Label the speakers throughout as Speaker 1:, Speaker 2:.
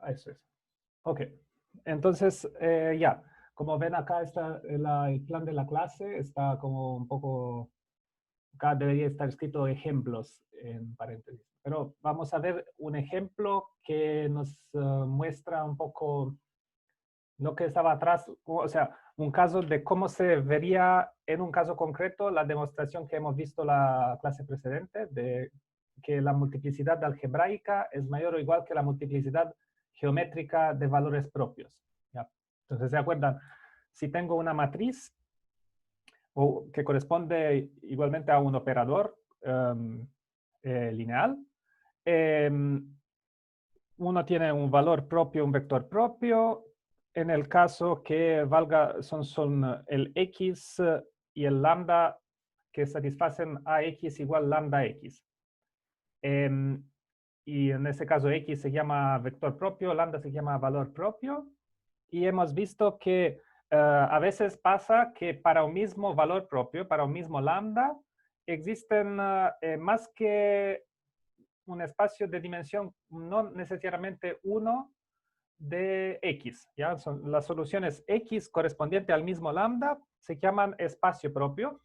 Speaker 1: Eso es. Ok. Entonces, ya. Como ven acá está el plan de la clase, está como un poco, acá debería estar escrito ejemplos en paréntesis. Pero vamos a ver un ejemplo que nos muestra un poco lo que estaba atrás, o sea, un caso de cómo se vería en un caso concreto la demostración que hemos visto la clase precedente, de que la multiplicidad algebraica es mayor o igual que la multiplicidad geométrica de valores propios. ¿Ya? Entonces, ¿se acuerdan? Si tengo una matriz o que corresponde igualmente a un operador lineal, uno tiene un valor propio, un vector propio, en el caso que valga, son el x y el lambda que satisfacen a x igual lambda x. Y en ese caso x se llama vector propio, lambda se llama valor propio. Y hemos visto que a veces pasa que para un mismo valor propio, para un mismo lambda, existen más que un espacio de dimensión no necesariamente 1 de x. ¿Ya? Son las soluciones x correspondiente al mismo lambda se llaman espacio propio.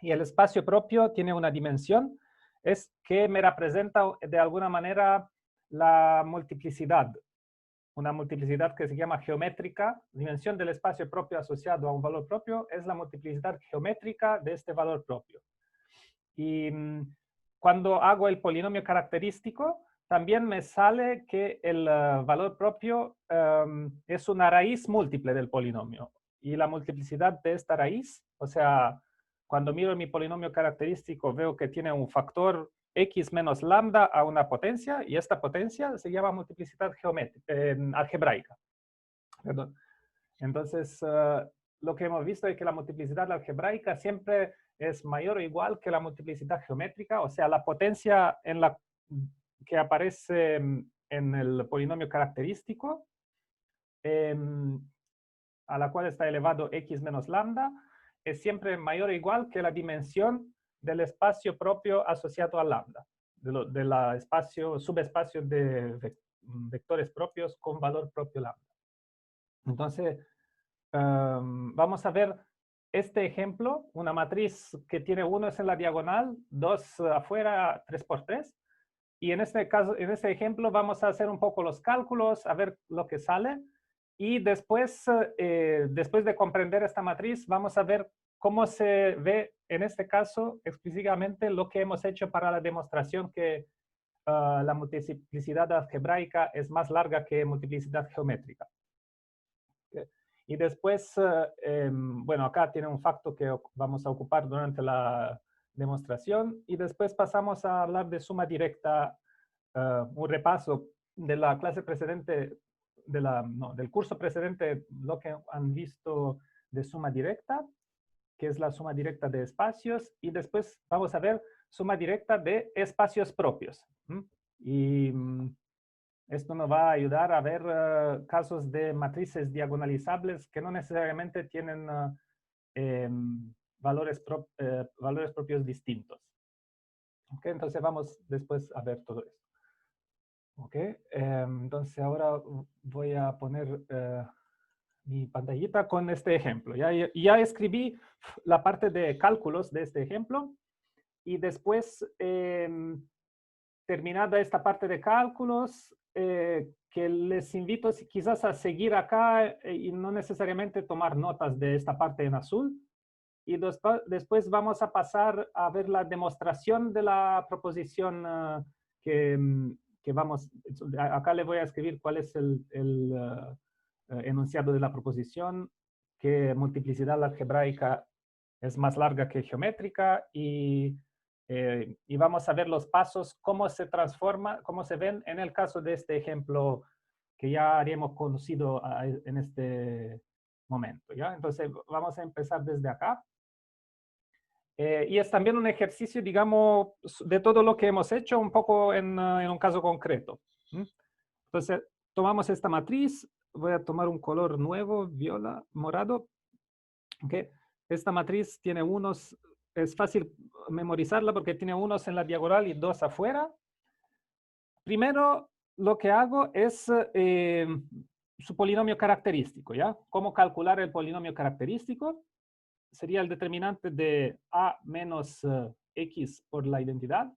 Speaker 1: Y el espacio propio tiene una dimensión, es que me representa de alguna manera la multiplicidad. Una multiplicidad que se llama geométrica. Dimensión del espacio propio asociado a un valor propio es la multiplicidad geométrica de este valor propio. Y cuando hago el polinomio característico, también me sale que el valor propio es una raíz múltiple del polinomio. Y la multiplicidad de esta raíz, o sea, cuando miro mi polinomio característico, veo que tiene un factor x menos lambda a una potencia, y esta potencia se llama multiplicidad algebraica. Perdón. Entonces, lo que hemos visto es que la multiplicidad algebraica siempre es mayor o igual que la multiplicidad geométrica, o sea, la potencia que aparece en el polinomio característico, a la cual está elevado x menos lambda, es siempre mayor o igual que la dimensión del espacio propio asociado a lambda, de la subespacio de vectores propios con valor propio lambda. Entonces, vamos a ver este ejemplo, una matriz que tiene 1 en la diagonal, 2 afuera, 3 por 3. Y en este caso, en este ejemplo, vamos a hacer un poco los cálculos, a ver lo que sale. Y después, después de comprender esta matriz, vamos a ver cómo se ve, en este caso, explícitamente lo que hemos hecho para la demostración que la multiplicidad algebraica es más larga que multiplicidad geométrica. Y después, bueno, acá tiene un facto que vamos a ocupar durante la demostración. Y después pasamos a hablar de suma directa, un repaso de la clase precedente, del curso precedente, lo que han visto de suma directa, que es la suma directa de espacios. Y después vamos a ver suma directa de espacios propios. Y esto nos va a ayudar a ver casos de matrices diagonalizables que no necesariamente tienen valores propios distintos. ¿Okay? Entonces vamos después a ver todo esto. ¿Okay? Entonces ahora voy a poner mi pantallita con este ejemplo. Ya escribí la parte de cálculos de este ejemplo y después, terminada esta parte de cálculos, que les invito quizás a seguir acá y no necesariamente tomar notas de esta parte en azul. Y después vamos a pasar a ver la demostración de la proposición que vamos, acá le voy a escribir cuál es el enunciado de la proposición, que multiplicidad algebraica es más larga que geométrica y vamos a ver los pasos, cómo se transforma, cómo se ven en el caso de este ejemplo que ya haríamos conocido en este momento. ¿Ya? Entonces, vamos a empezar desde acá. Y es también un ejercicio, digamos, de todo lo que hemos hecho, un poco en un caso concreto. Entonces, tomamos esta matriz. Voy a tomar un color nuevo, viola, morado. ¿Okay? Esta matriz tiene unos, es fácil memorizarla porque tiene unos en la diagonal y 2 afuera. Primero, lo que hago es su polinomio característico, ¿ya? ¿Cómo calcular el polinomio característico? Sería el determinante de a menos x por la identidad,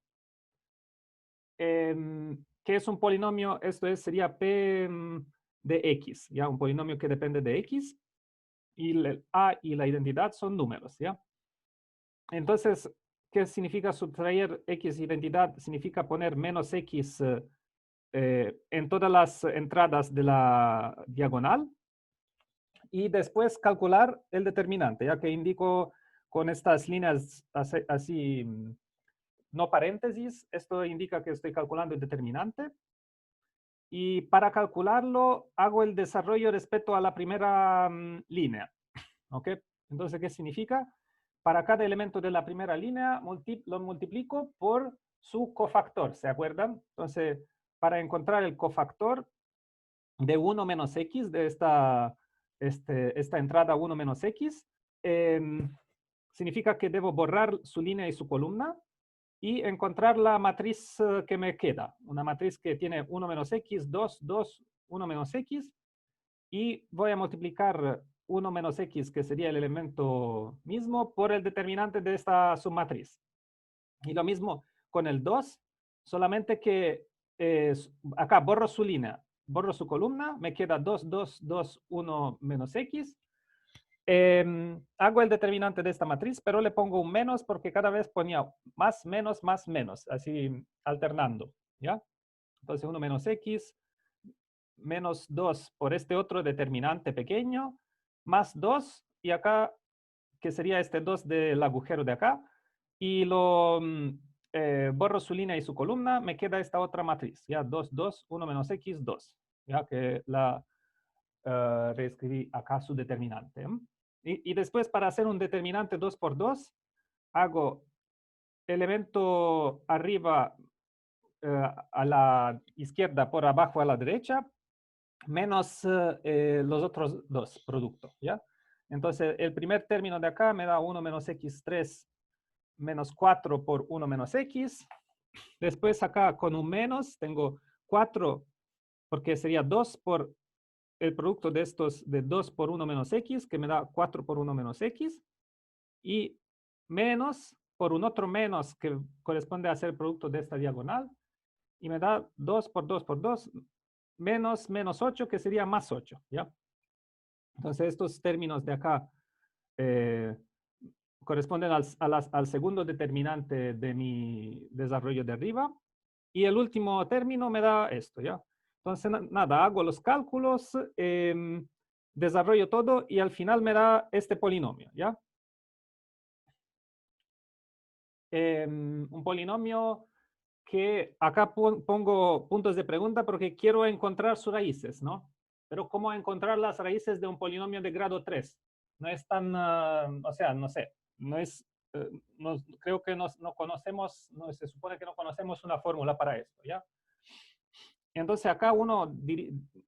Speaker 1: que es un polinomio, esto es, sería p de x, ¿ya? Un polinomio que depende de x, y el a y la identidad son números, ¿ya? Entonces, ¿qué significa subtraer x identidad? Significa poner menos x en todas las entradas de la diagonal y después calcular el determinante, ya que indico con estas líneas así, no paréntesis, esto indica que estoy calculando el determinante. Y para calcularlo, hago el desarrollo respecto a la primera línea. ¿Ok? Entonces, ¿qué significa? Para cada elemento de la primera línea, lo multiplico por su cofactor, ¿se acuerdan? Entonces, para encontrar el cofactor de 1 menos x, de esta entrada 1 menos x, significa que debo borrar su línea y su columna y encontrar la matriz que me queda. Una matriz que tiene 1 menos x, 2, 2, 1 menos x. Y voy a multiplicar 1 menos x, que sería el elemento mismo, por el determinante de esta submatriz. Y lo mismo con el 2, solamente que acá borro su línea, borro su columna, me queda 2, 2, 2, 1 menos x. Hago el determinante de esta matriz, pero le pongo un menos porque cada vez ponía más, menos, así alternando, ¿ya? Entonces 1 menos x, menos 2 por este otro determinante pequeño, más 2, y acá, que sería este 2 del agujero de acá, y lo borro su línea y su columna, me queda esta otra matriz, ya 2, 2, 1 menos x, 2, ya que la reescribí acá su determinante. Y después, para hacer un determinante 2 por 2, hago elemento arriba a la izquierda por abajo a la derecha, menos los otros dos productos, ¿ya? Entonces, el primer término de acá me da 1 menos x3 menos 4 por 1 menos x. Después acá con un menos tengo 4, porque sería 2 por el producto de estos de 2 por 1 menos x, que me da 4 por 1 menos x, y menos por un otro menos que corresponde a ser el producto de esta diagonal, y me da 2 por 2 por 2, menos 8, que sería más 8, ¿ya? Entonces, estos términos de acá eh, corresponden al segundo determinante de mi desarrollo de arriba. Y el último término me da esto, ¿ya? Entonces, nada, hago los cálculos, desarrollo todo y al final me da este polinomio, ¿ya? Un polinomio que acá pongo puntos de pregunta porque quiero encontrar sus raíces, ¿no? Pero ¿cómo encontrar las raíces de un polinomio de grado 3? No es tan, o sea, no sé, no es, creo que no conocemos, no, se supone que no conocemos una fórmula para esto, ¿ya? Entonces acá uno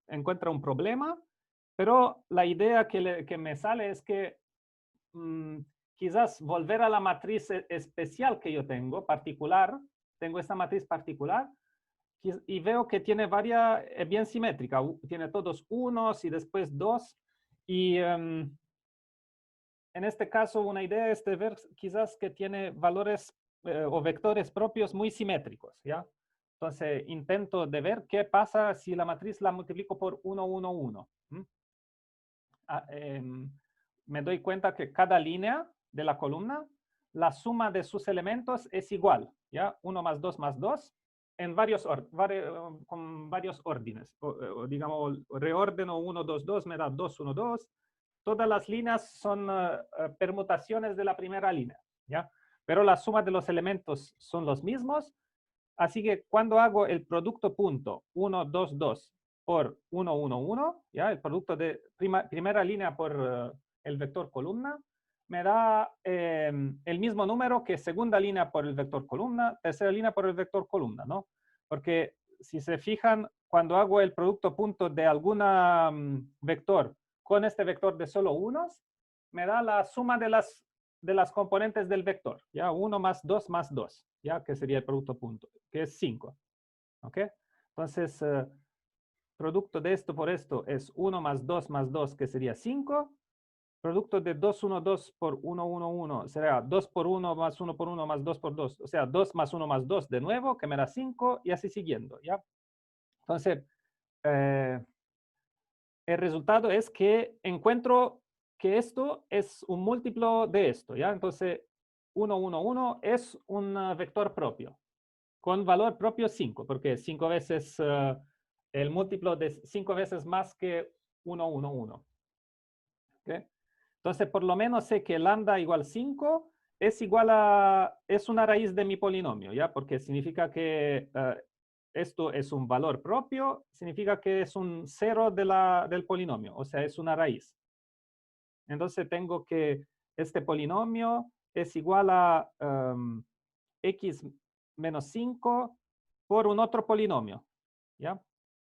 Speaker 1: encuentra un problema, pero la idea que me sale es que quizás volver a la matriz especial que yo tengo, particular, tengo esta matriz particular, y veo que tiene varias, es bien simétrica, tiene todos unos y después dos, y en este caso una idea es de ver quizás que tiene valores o vectores propios muy simétricos, ¿ya? Entonces intento de ver qué pasa si la matriz la multiplico por 1, 1, 1. Me doy cuenta que cada línea de la columna, la suma de sus elementos es igual, ¿ya? 1 más 2, en con varios órdenes. O digamos, reordeno 1, 2, 2, me da 2, 1, 2. Todas las líneas son permutaciones de la primera línea, ¿ya? Pero la suma de los elementos son los mismos. Así que cuando hago el producto punto 1, 2, 2 por 1, 1, 1, ¿ya? El producto de primera línea por el vector columna, me da el mismo número que segunda línea por el vector columna, tercera línea por el vector columna, ¿no? Porque si se fijan, cuando hago el producto punto de alguna vector con este vector de solo unos, me da la suma de las componentes del vector, ¿ya? 1 más 2, ¿ya? Que sería el producto punto, que es 5. ¿Ok? Entonces, producto de esto por esto es 1 más 2, que sería 5. Producto de 2, 1, 2 por 1, 1, 1 será 2 por 1 más 1 por 1 más 2 por 2. O sea, 2 más 1 más 2 de nuevo, que me da 5 y así siguiendo, ¿ya? Entonces, el resultado es que encuentro que esto es un múltiplo de esto, ¿ya? Entonces, 1, 1, 1 es un vector propio, con valor propio 5, porque 5 veces, el múltiplo de 5 veces más que 1, 1, 1. ¿Okay? Entonces, por lo menos sé que lambda igual 5 es igual a, es una raíz de mi polinomio, ¿ya? Porque significa que esto es un valor propio, significa que es un cero del polinomio, o sea, es una raíz. Entonces tengo que este polinomio es igual a x menos 5 por un otro polinomio, ¿ya?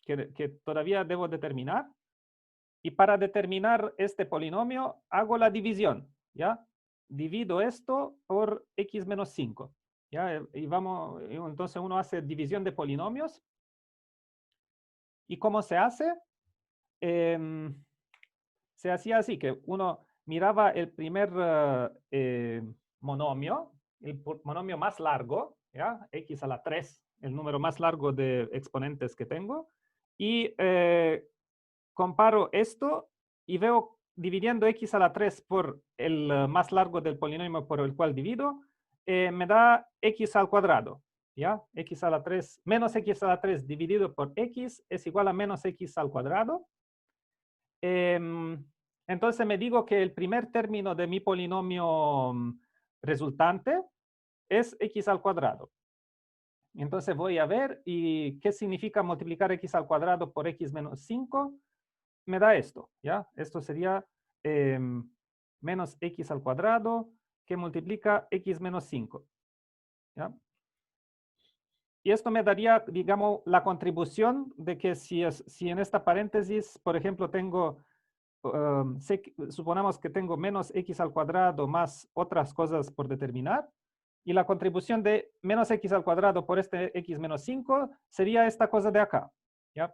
Speaker 1: Que todavía debo determinar. Y para determinar este polinomio, hago la división, ¿ya? Divido esto por x menos 5, ¿ya? Y vamos, entonces uno hace división de polinomios. ¿Y cómo se hace? Se hacía así, que uno miraba el primer monomio, el monomio más largo, ¿ya? X a la 3, el número más largo de exponentes que tengo, y comparo esto y veo dividiendo x a la 3 por el más largo del polinomio por el cual divido, me da x al cuadrado, ¿ya? X a la 3 menos x a la 3 dividido por x es igual a menos x al cuadrado. Entonces me digo que el primer término de mi polinomio resultante es x al cuadrado. Entonces voy a ver y qué significa multiplicar x al cuadrado por x menos 5. Me da esto, ¿ya? Esto sería menos x al cuadrado que multiplica x menos 5, ¿ya? Y esto me daría, digamos, la contribución de que si en esta paréntesis, por ejemplo, tengo, suponamos que tengo menos x al cuadrado más otras cosas por determinar, y la contribución de menos x al cuadrado por este x menos 5 sería esta cosa de acá, ¿ya?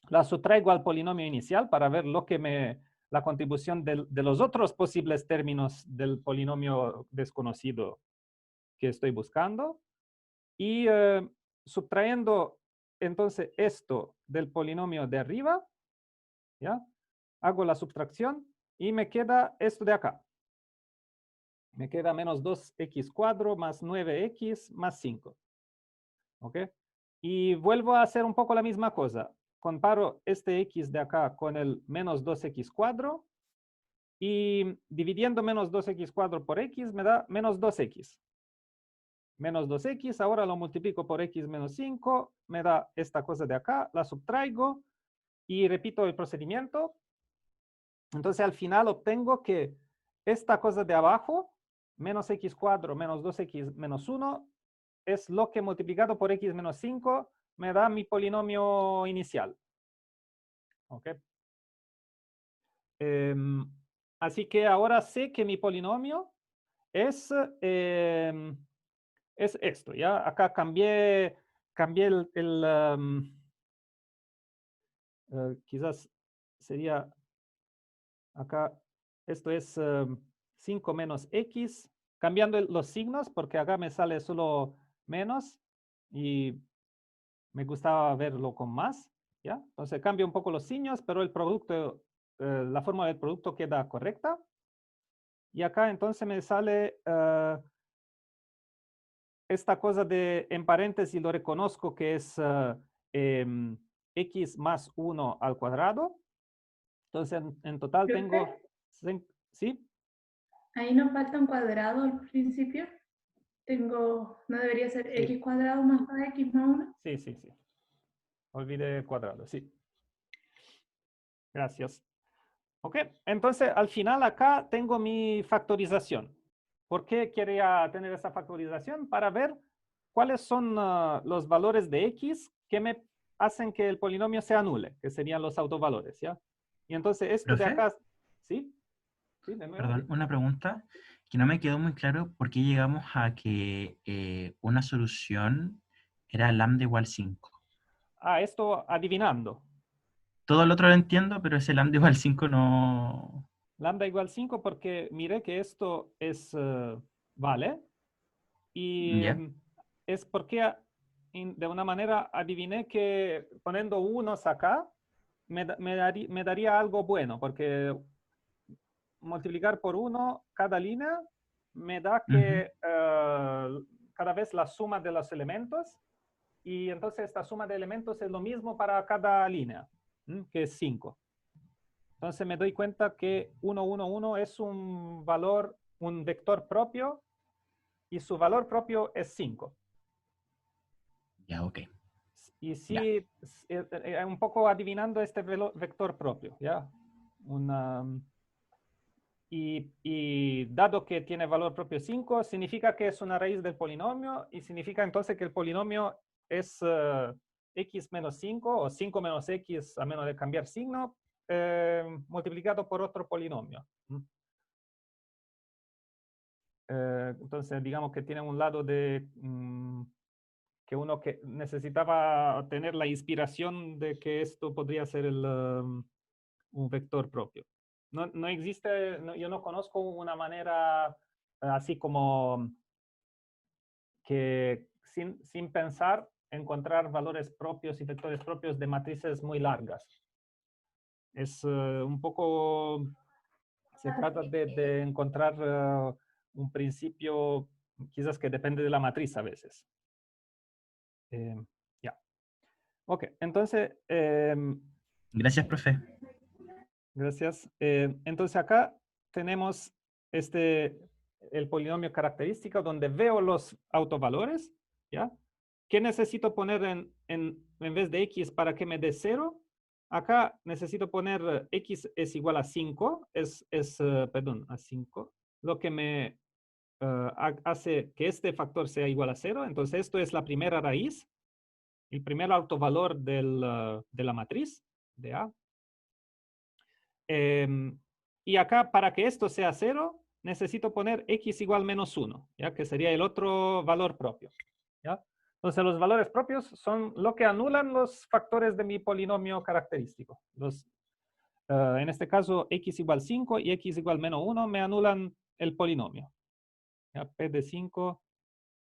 Speaker 1: La sustraigo al polinomio inicial para ver la contribución de los otros posibles términos del polinomio desconocido que estoy buscando. Y subtrayendo entonces esto del polinomio de arriba, ¿ya? Hago la subtracción y me queda esto de acá. Me queda menos 2x cuadro más 9x más 5. ¿Ok? Y vuelvo a hacer un poco la misma cosa. Comparo este x de acá con el menos 2x cuadro y dividiendo menos 2x cuadro por x me da menos 2x. Menos 2x, ahora lo multiplico por x menos 5, me da esta cosa de acá, la subtraigo y repito el procedimiento. Entonces al final obtengo que esta cosa de abajo, menos x cuadro menos 2x menos 1, es lo que multiplicado por x menos 5 me da mi polinomio inicial. ¿Ok? Así que ahora sé que mi polinomio es esto, ¿ya? Acá cambié quizás sería acá, esto es 5 menos x, cambiando los signos, porque acá me sale solo menos y me gustaba verlo con más, ¿ya? Entonces cambio un poco los signos, pero el producto, la forma del producto queda correcta. Y acá entonces me sale esta cosa de, en paréntesis lo reconozco que es x más 1 al cuadrado. Entonces en total tengo, ¿sí?
Speaker 2: Ahí nos falta un cuadrado al principio. No debería ser
Speaker 1: Sí.
Speaker 2: x cuadrado más 2x más 1.
Speaker 1: Sí, sí, sí. Olvidé el cuadrado, sí. Gracias. Ok, entonces al final acá tengo mi factorización. ¿Por qué quería tener esa factorización? Para ver cuáles son los valores de x que me hacen que el polinomio se anule, que serían los autovalores, ¿ya? Y entonces esto de
Speaker 3: Profe,
Speaker 1: acá, ¿sí? Sí, de nuevo.
Speaker 3: perdón, una pregunta que no me quedó muy claro por qué llegamos a que una solución era lambda igual 5.
Speaker 1: esto adivinando.
Speaker 3: Todo lo otro lo entiendo, pero ese lambda igual 5 no...
Speaker 1: Lambda igual 5 porque miré que esto es vale. Y
Speaker 3: ¿Ya?
Speaker 1: es porque de una manera adiviné que poniendo unos acá me daría algo bueno, porque multiplicar por 1 cada línea me da
Speaker 3: Ujú.
Speaker 1: que cada vez la suma de los elementos, y entonces esta suma de elementos es lo mismo para cada línea, que es 5. Entonces me doy cuenta que 1, 1, 1 es un valor, un vector propio, y su valor propio es 5.
Speaker 3: Ya, ok.
Speaker 1: Y
Speaker 3: Ya.
Speaker 1: sí, un poco adivinando este vector propio, ¿ya? Una, y dado que tiene valor propio 5, significa que es una raíz del polinomio, y significa entonces que el polinomio es x menos 5 o 5 menos x a menos de cambiar signo, multiplicado por otro polinomio. Entonces, digamos que tiene un lado de que uno que necesitaba tener la inspiración de que esto podría ser un vector propio. No existe, yo no conozco una manera así como que sin pensar encontrar valores propios y vectores propios de matrices muy largas. Es un poco, se trata de encontrar un principio quizás que depende de la matriz a veces. Ya. Ok, entonces,
Speaker 3: Gracias, profe.
Speaker 1: gracias. Entonces acá tenemos el polinomio característico donde veo los autovalores, ¿ya? ¿Qué necesito poner en vez de x para que me dé 0? Acá necesito poner x es igual a 5, perdón, a 5, lo que me hace que este factor sea igual a 0. Entonces esto es la primera raíz, el primer autovalor de la matriz de A. Y acá, para que esto sea 0, necesito poner x igual menos 1, ¿ya? Que sería el otro valor propio, ¿ya? Entonces, los valores propios son lo que anulan los factores de mi polinomio característico. En este caso, x igual 5 y x igual menos 1 me anulan el polinomio, ¿ya? P de 5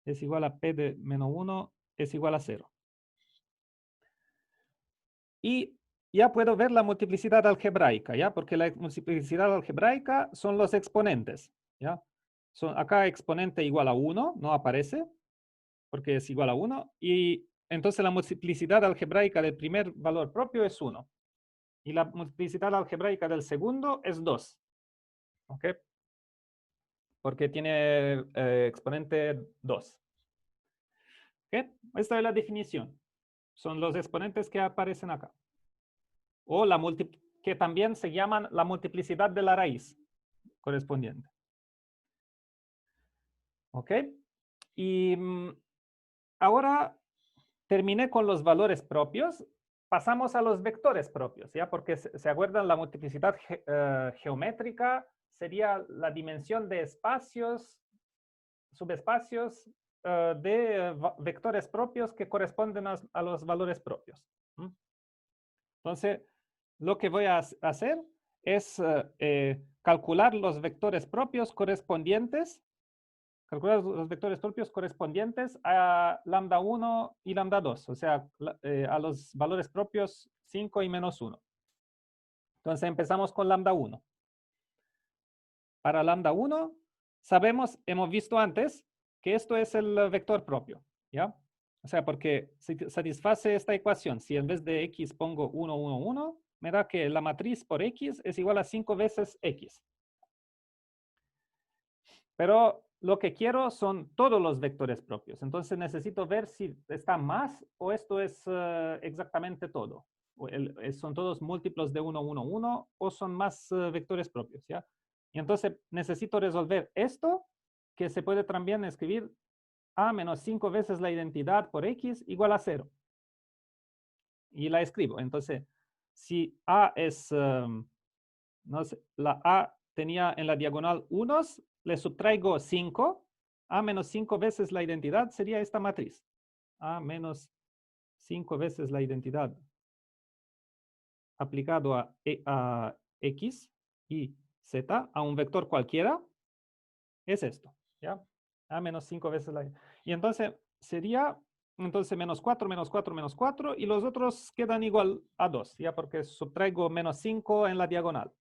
Speaker 1: es igual a P de menos 1 es igual a 0. Y ya puedo ver la multiplicidad algebraica, ¿ya? Porque la multiplicidad algebraica son los exponentes, ¿ya? Acá exponente igual a 1, no aparece, porque es igual a 1, y entonces la multiplicidad algebraica del primer valor propio es 1, y la multiplicidad algebraica del segundo es 2, ¿ok? Porque tiene exponente 2. ¿Ok? Esta es la definición. Son los exponentes que aparecen acá. O que también se llaman la multiplicidad de la raíz correspondiente. ¿Ok? Y ahora terminé con los valores propios. Pasamos a los vectores propios, ¿ya? Porque se acuerdan, la multiplicidad geométrica sería la dimensión de espacios, subespacios de vectores propios que corresponden a los valores propios. Entonces, lo que voy a hacer es calcular los vectores propios correspondientes, a lambda 1 y lambda 2, o sea, a los valores propios 5 y menos 1. Entonces empezamos con lambda 1. Para lambda 1, hemos visto antes que esto es el vector propio, ¿ya? O sea, porque satisface esta ecuación. Si en vez de x pongo 1, 1, 1, me da que la matriz por x es igual a 5 veces x. Pero lo que quiero son todos los vectores propios. Entonces necesito ver si está más o esto es exactamente todo. Son todos múltiplos de 1, 1, 1 o son más vectores propios, ¿ya? Y entonces necesito resolver esto, que se puede también escribir a menos 5 veces la identidad por x igual a 0. Y la escribo. Entonces, si a es, no sé, la a tenía en la diagonal unos, le subtraigo 5, a menos 5 veces la identidad sería esta matriz. A menos 5 veces la identidad aplicado a X y Z, a un vector cualquiera, es esto, ¿ya? A menos 5 veces la... Y entonces sería, menos 4, menos 4, menos 4, y los otros quedan igual a 2, ¿ya? Porque subtraigo menos 5 en la diagonal.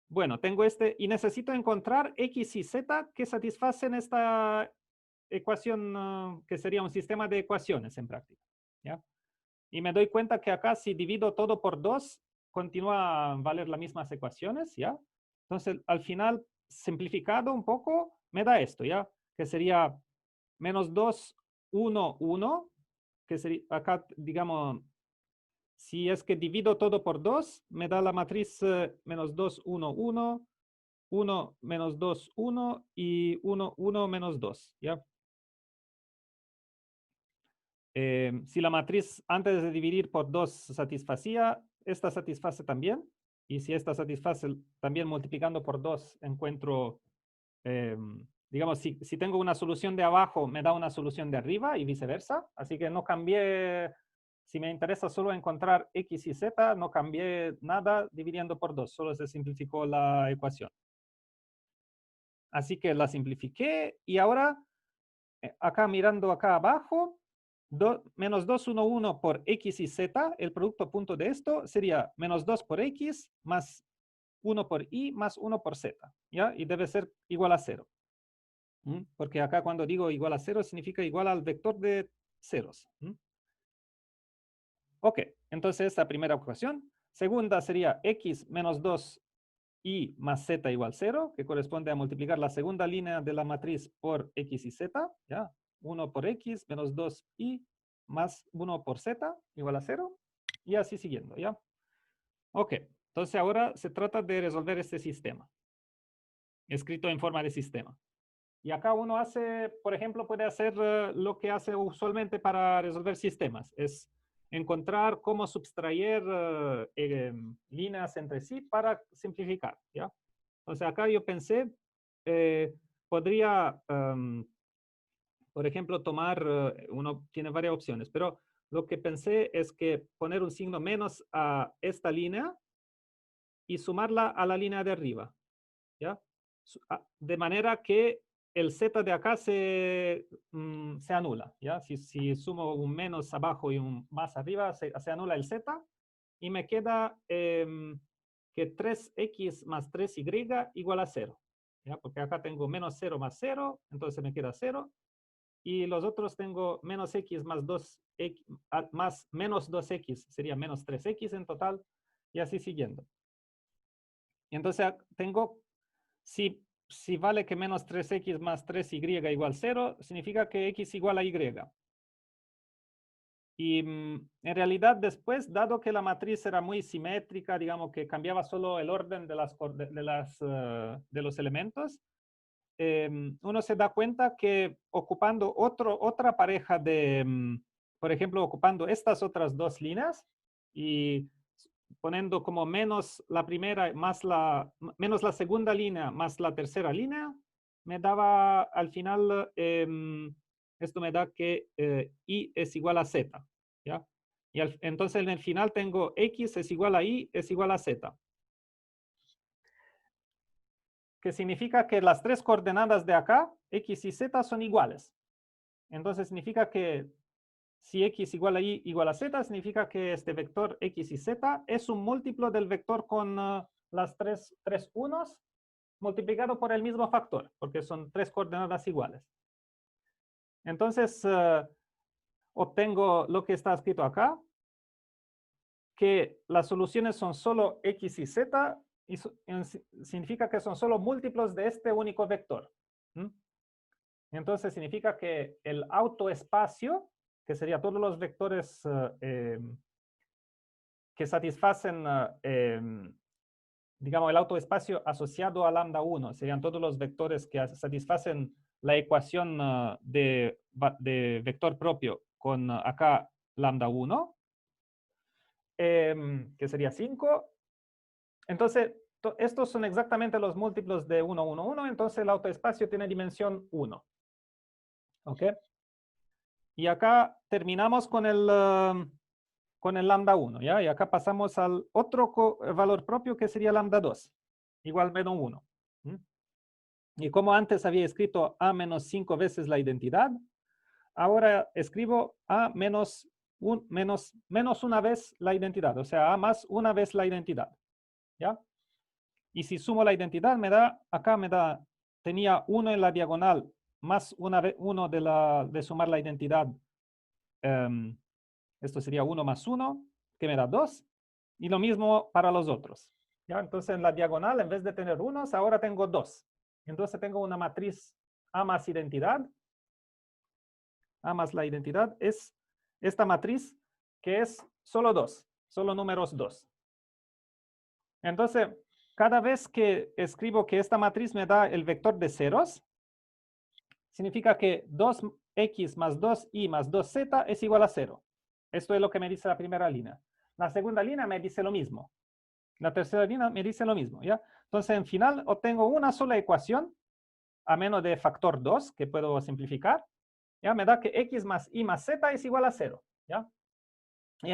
Speaker 1: Bueno, tengo este, y necesito encontrar X y Z que satisfacen esta ecuación, que sería un sistema de ecuaciones en práctica, ¿ya? Y me doy cuenta que acá si divido todo por 2, continúa a valer las mismas ecuaciones, ¿ya? Entonces, al final, simplificado un poco, me da esto, ¿ya? Que sería menos 2, 1, 1, que sería acá, digamos, si es que divido todo por 2, me da la matriz menos 2, 1, 1, 1, menos 2, 1 y 1, 1, menos 2, ¿ya? Si la matriz antes de dividir por 2 satisfacía, esta satisface también. Y si esta satisface también multiplicando por 2, encuentro, digamos, si tengo una solución de abajo, me da una solución de arriba y viceversa. Así que no cambié, si me interesa solo encontrar X y Z, no cambié nada dividiendo por 2, solo se simplificó la ecuación. Así que la simplifiqué y ahora, acá mirando acá abajo, menos 2, 1, 1 por X y Z, el producto punto de esto sería menos 2 por X más 1 por Y más 1 por Z, ¿ya? Y debe ser igual a 0. Porque acá cuando digo igual a 0 significa igual al vector de ceros. Ok, entonces esta primera ecuación. Segunda sería X menos 2 Y más Z igual 0, que corresponde a multiplicar la segunda línea de la matriz por X y Z, ¿ya? 1 por X menos 2Y más 1 por Z igual a 0, y así siguiendo, ¿ya? Ok, entonces ahora se trata de resolver este sistema, escrito en forma de sistema. Y acá uno hace, por ejemplo, puede hacer lo que hace usualmente para resolver sistemas, es encontrar cómo subtraer líneas entre sí para simplificar, ¿ya? Entonces acá yo pensé, podría, por ejemplo, tomar, uno tiene varias opciones, pero lo que pensé es que poner un signo menos a esta línea y sumarla a la línea de arriba, ¿ya? De manera que el z de acá se anula, ¿ya? Si sumo un menos abajo y un más arriba, se anula el z y me queda que 3x más 3y igual a 0, ¿ya? Porque acá tengo menos 0 más 0, entonces me queda 0. Y los otros tengo menos x más 2x, más menos 2x, sería menos 3x en total, y así siguiendo. Y entonces tengo, si vale que menos 3x más 3y igual 0, significa que x igual a y. Y en realidad después, dado que la matriz era muy simétrica, digamos que cambiaba solo el orden de los elementos, uno se da cuenta que ocupando otra pareja de, por ejemplo, ocupando estas otras dos líneas y poniendo como menos la primera más menos la segunda línea más la tercera línea, me daba al final, esto me da que y es igual a z, ¿ya? Y entonces en el final tengo x es igual a y es igual a z, que significa que las tres coordenadas de acá, x y z, son iguales. Entonces significa que si x igual a y igual a z, significa que este vector x y z es un múltiplo del vector con las tres unos multiplicado por el mismo factor, porque son tres coordenadas iguales. Entonces, obtengo lo que está escrito acá, que las soluciones son solo x y z, y significa que son solo múltiplos de este único vector. Entonces significa que el autoespacio, que sería todos los vectores que satisfacen, digamos, el autoespacio asociado a lambda 1, serían todos los vectores que satisfacen la ecuación de vector propio con acá lambda 1, que sería 5. Entonces, estos son exactamente los múltiplos de 1, 1, 1, entonces el autoespacio tiene dimensión 1. ¿Ok? Y acá terminamos con el lambda 1, ¿ya? Y acá pasamos al otro valor propio que sería lambda 2, igual menos 1. Y como antes había escrito a menos 5 veces la identidad, ahora escribo a menos una vez la identidad, o sea, a más una vez la identidad, ¿ya? Y si sumo la identidad, acá me da, tenía 1 en la diagonal, más 1 de sumar la identidad. Esto sería 1 más 1, que me da 2. Y lo mismo para los otros, ¿ya? Entonces, en la diagonal, en vez de tener unos, ahora tengo 2. Entonces, tengo una matriz A más identidad. A más la identidad es esta matriz que es solo 2, solo números 2. Entonces, cada vez que escribo que esta matriz me da el vector de ceros, significa que 2x más 2y más 2z es igual a 0. Esto es lo que me dice la primera línea. La segunda línea me dice lo mismo. La tercera línea me dice lo mismo, ¿ya? Entonces, en final, obtengo una sola ecuación, a menos de factor 2, que puedo simplificar. ¿Ya? Me da que x más y más z es igual a 0. ¿Ya? Y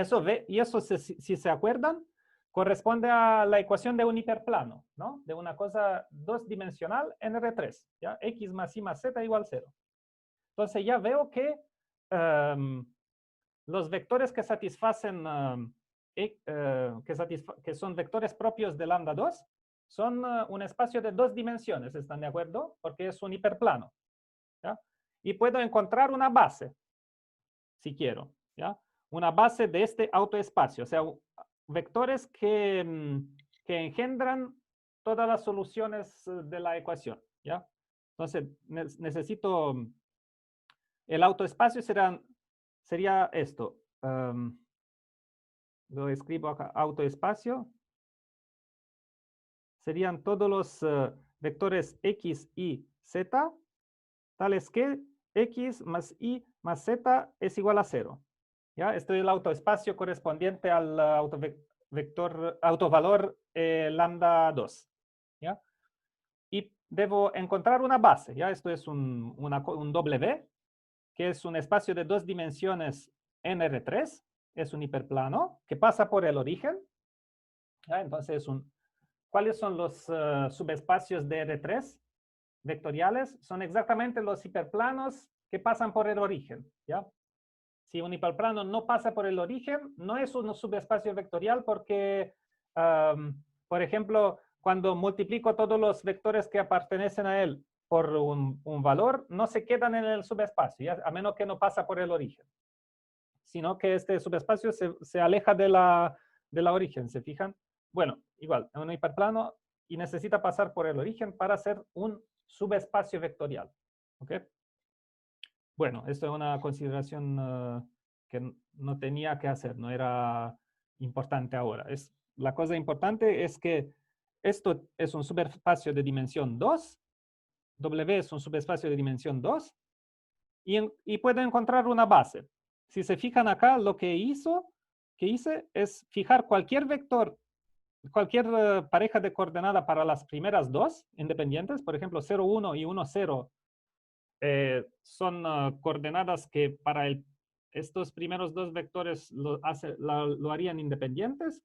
Speaker 1: eso si se acuerdan, corresponde a la ecuación de un hiperplano, ¿no? De una cosa dos-dimensional en R3. ¿Ya? X más y más z igual a 0. Entonces ya veo que los vectores que satisfacen, que son vectores propios de lambda 2, son un espacio de 2 dimensiones, ¿están de acuerdo? Porque es un hiperplano. ¿Ya? Y puedo encontrar una base, si quiero, ¿ya? Una base de este autoespacio, o sea, vectores que engendran todas las soluciones de la ecuación, ¿ya? Entonces, necesito, el autoespacio sería esto. Lo escribo acá, autoespacio. Serían todos los vectores x, y, z, tales que x más y más z es igual a 0. ¿Ya? Esto es el autoespacio correspondiente al autovalor lambda 2. ¿Ya? Y debo encontrar una base. ¿Ya? Esto es un W, que es un espacio de 2 dimensiones en R3. Es un hiperplano que pasa por el origen. ¿Ya? Entonces, ¿cuáles son los subespacios de R3 vectoriales? Son exactamente los hiperplanos que pasan por el origen. ¿Ya? Si un hiperplano no pasa por el origen, no es un subespacio vectorial porque, por ejemplo, cuando multiplico todos los vectores que pertenecen a él por un valor, no se quedan en el subespacio, ¿ya? A menos que no pasa por el origen. Sino que este subespacio se aleja de la origen, ¿se fijan? Bueno, igual, es un hiperplano y necesita pasar por el origen para ser un subespacio vectorial. ¿Ok? Bueno, esto es una consideración que no tenía que hacer, no era importante ahora. La cosa importante es que esto es un subespacio de dimensión 2, W es un subespacio de dimensión 2, y puedo encontrar una base. Si se fijan acá, lo que hice es fijar cualquier vector, cualquier pareja de coordenada para las primeras dos independientes, por ejemplo, 0, 1 y 1, 0, son coordenadas que para estos primeros dos vectores lo harían independientes.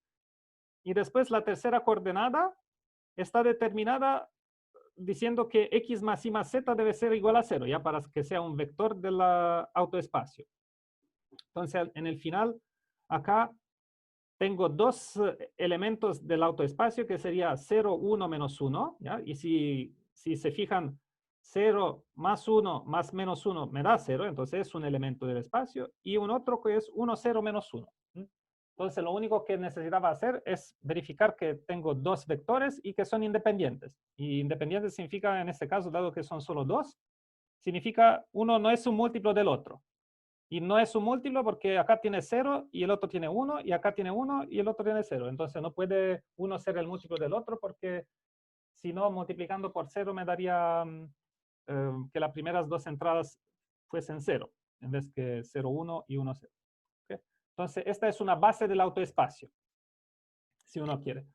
Speaker 1: Y después la tercera coordenada está determinada diciendo que x más y más z debe ser igual a 0, ya para que sea un vector del autoespacio. Entonces, en el final, acá tengo dos elementos del autoespacio que sería 0, 1, menos 1. ¿Ya? Y si se fijan, 0 más 1 más menos 1 me da 0, entonces es un elemento del espacio. Y un otro que es 1, 0, menos 1. Entonces, lo único que necesitaba hacer es verificar que tengo dos vectores y que son independientes. Y independientes significa, en este caso, dado que son solo dos, significa uno no es un múltiplo del otro. Y no es un múltiplo porque acá tiene 0 y el otro tiene 1, y acá tiene 1 y el otro tiene 0. Entonces no puede uno ser el múltiplo del otro porque si no, multiplicando por 0 me daría que las primeras dos entradas fuesen 0, en vez que 0, 1 y 1, 0. ¿Okay? Entonces esta es una base del autoespacio, si uno quiere.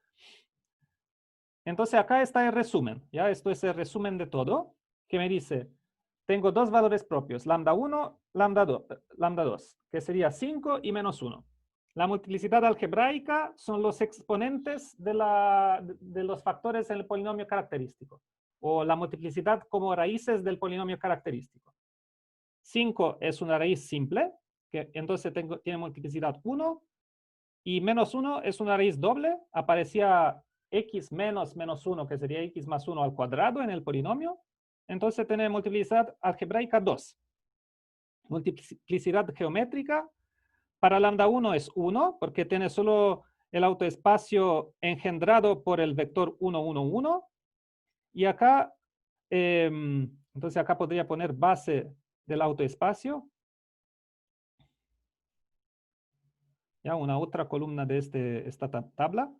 Speaker 1: Entonces acá está el resumen. ¿Ya? Esto es el resumen de todo, que me dice, tengo dos valores propios, lambda 1, lambda 2, que sería 5 y menos 1. La multiplicidad algebraica son los exponentes de los factores en el polinomio característico, o la multiplicidad como raíces del polinomio característico. 5 es una raíz simple, que entonces tiene multiplicidad 1, y menos 1 es una raíz doble, aparecía x menos menos 1, que sería x más 1 al cuadrado en el polinomio, entonces tiene multiplicidad algebraica 2. Multiplicidad geométrica, para lambda 1 es 1, porque tiene solo el autoespacio engendrado por el vector 1, 1, 1, y acá, entonces acá podría poner base del autoespacio, ya una otra columna de esta tabla,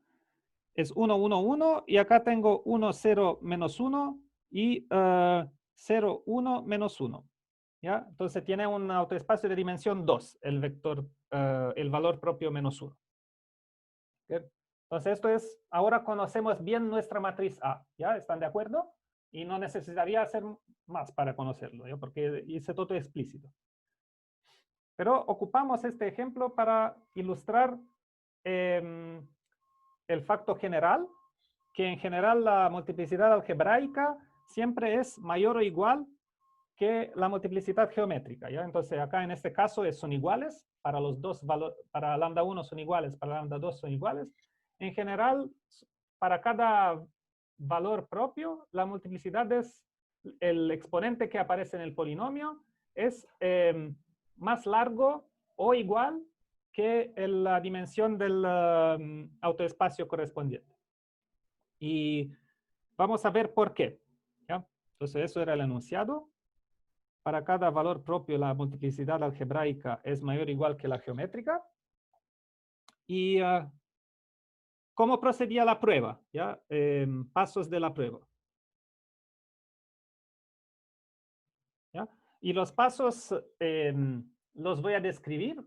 Speaker 1: es 1, 1, 1, y acá tengo 1, 0, menos 1, y 0, 1, menos 1. ¿Ya? Entonces tiene un autoespacio de dimensión 2, el vector, el valor propio menos 1. ¿Okay? Entonces esto es, ahora conocemos bien nuestra matriz A, ¿ya? ¿Están de acuerdo? Y no necesitaría hacer más para conocerlo, ¿ya? Porque hice todo explícito. Pero ocupamos este ejemplo para ilustrar el facto general, que en general la multiplicidad algebraica siempre es mayor o igual que la multiplicidad geométrica, ¿ya? Entonces acá en este caso son iguales, para los dos valores, para lambda 1 son iguales, para lambda 2 son iguales. En general, para cada valor propio, la multiplicidad es el exponente que aparece en el polinomio, es más largo o igual que la dimensión del autoespacio correspondiente. Y vamos a ver por qué, ¿ya? Entonces eso era el enunciado. Para cada valor propio, la multiplicidad algebraica es mayor o igual que la geométrica. ¿Y cómo procedía la prueba? ¿Ya? Pasos de la prueba. ¿Ya? Y los pasos los voy a describir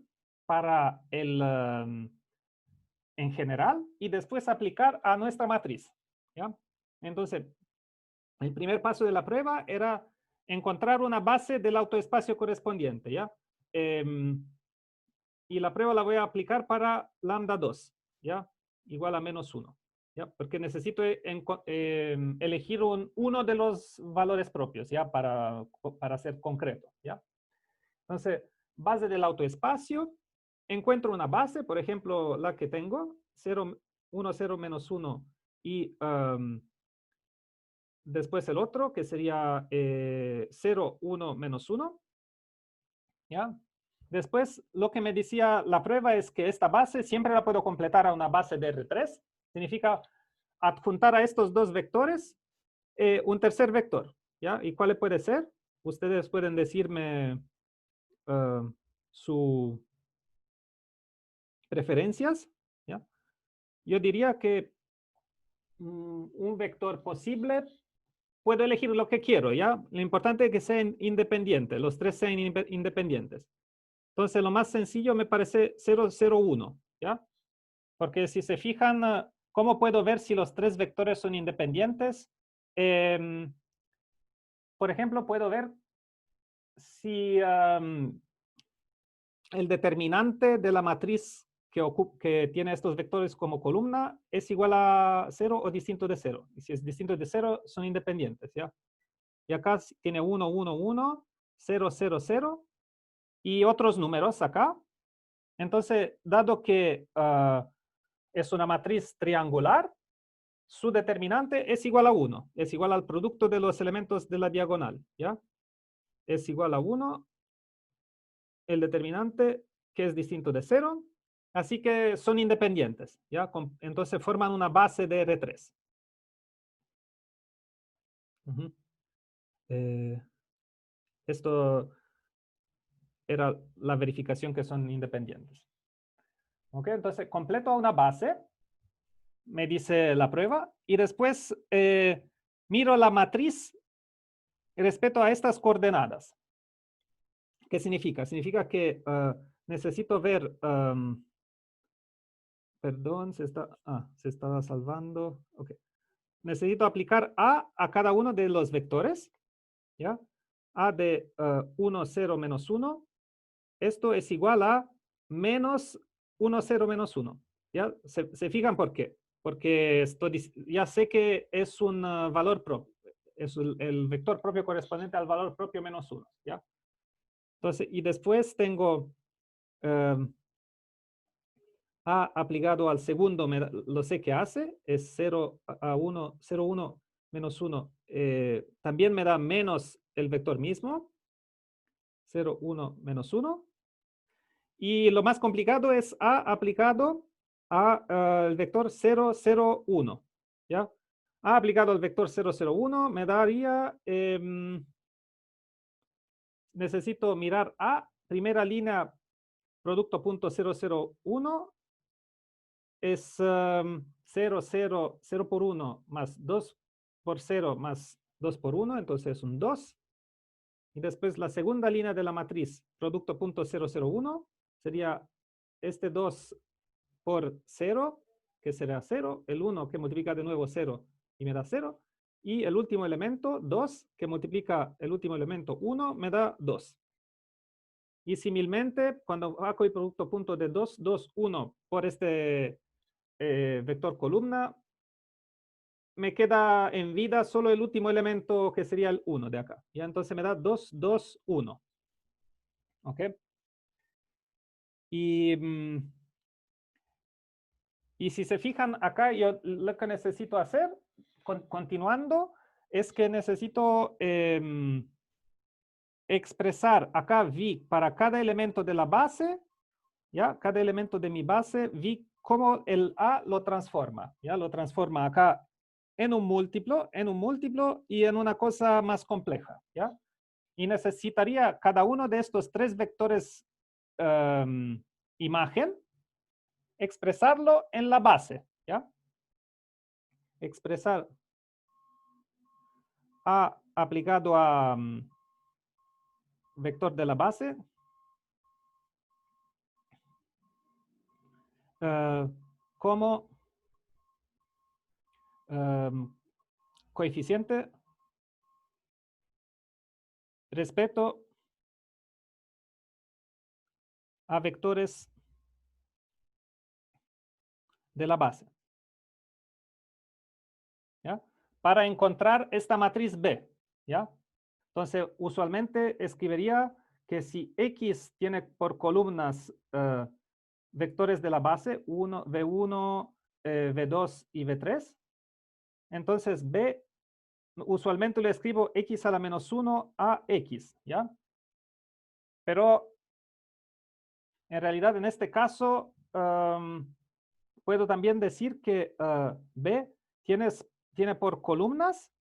Speaker 1: para en general y después aplicar a nuestra matriz. ¿Ya? Entonces, el primer paso de la prueba era encontrar una base del autoespacio correspondiente, ¿ya? Y la prueba la voy a aplicar para lambda 2, ¿ya? Igual a menos 1, ¿ya? Porque necesito elegir uno de los valores propios, ¿ya? Para ser concreto, ¿ya? Entonces, base del autoespacio, encuentro una base, por ejemplo, la que tengo, 0, 1, 0, menos 1, y después el otro, que sería 0, 1, menos 1. ¿Ya? Después, lo que me decía la prueba es que esta base siempre la puedo completar a una base de R3. Significa adjuntar a estos dos vectores un tercer vector. ¿Ya? ¿Y cuál puede ser? Ustedes pueden decirme sus preferencias. ¿Ya? Yo diría que un vector posible, puedo elegir lo que quiero, ¿ya? Lo importante es que sean independientes, los tres sean independientes. Entonces, lo más sencillo me parece 0, 0, 1, ¿ya? Porque si se fijan, ¿cómo puedo ver si los tres vectores son independientes? Por ejemplo, puedo ver si el determinante de la matriz que tiene estos vectores como columna es igual a 0 o distinto de 0. Y si es distinto de 0, son independientes, ¿ya? Y acá tiene 1, 1, 1, 0, 0, 0, y otros números acá. Entonces, dado que es una matriz triangular, su determinante es igual a 1, es igual al producto de los elementos de la diagonal, ¿ya? Es igual a 1, el determinante que es distinto de 0, así que son independientes, ¿ya? Entonces forman una base de R3. Esto era la verificación que son independientes. ¿Ok? Entonces completo una base, me dice la prueba, y después miro la matriz respecto a estas coordenadas. ¿Qué significa? Significa que necesito ver, perdón, se estaba salvando. Okay. Necesito aplicar a cada uno de los vectores, ¿ya? A de 1, 0, menos 1. Esto es igual a menos 1, 0, menos 1. ¿Ya? ¿Se fijan por qué? Porque ya sé que es un valor propio. Es el vector propio correspondiente al valor propio menos 1. ¿Ya? Entonces, y después tengo A aplicado al segundo, lo sé que hace, es 0 a 1, 0, 1, menos 1. También me da menos el vector mismo, 0, 1, menos 1. Y lo más complicado es A aplicado al vector 0, 0, 1. ¿Ya? A aplicado al vector 0, 0, 1 me daría, necesito mirar A, primera línea, producto punto 0, 0, 1, es 0, 0, 0 por 1 más 2 por 0 más 2 por 1, entonces es un 2. Y después la segunda línea de la matriz, producto punto 0, 0, 1, sería este 2 por 0, que será 0, el 1 que multiplica de nuevo 0 y me da 0, y el último elemento, 2, que multiplica el último elemento 1, me da 2. Y similarmente, cuando hago el producto punto de 2, 2, 1 por este vector columna, me queda en vida solo el último elemento que sería el 1 de acá. Ya entonces me da 2, 2, 1. ¿Ok? Y si se fijan acá, yo lo que necesito hacer, continuando, es que necesito expresar acá V para cada elemento de la base, ¿ya? Cada elemento de mi base, V cómo el A lo transforma, ¿ya? Lo transforma acá en un múltiplo y en una cosa más compleja, ¿ya? Y necesitaría cada uno de estos tres vectores imagen, expresarlo en la base, ¿ya? Expresar A aplicado a vector de la base como coeficiente respecto a vectores de la base. ¿Ya? Para encontrar esta matriz B. ¿Ya? Entonces, usualmente escribiría que si X tiene por columnas vectores de la base, V1, V2 y V3, entonces B, usualmente le escribo X a la menos 1 a X, ¿ya? Pero en realidad, en este caso, puedo también decir que B tiene por columnas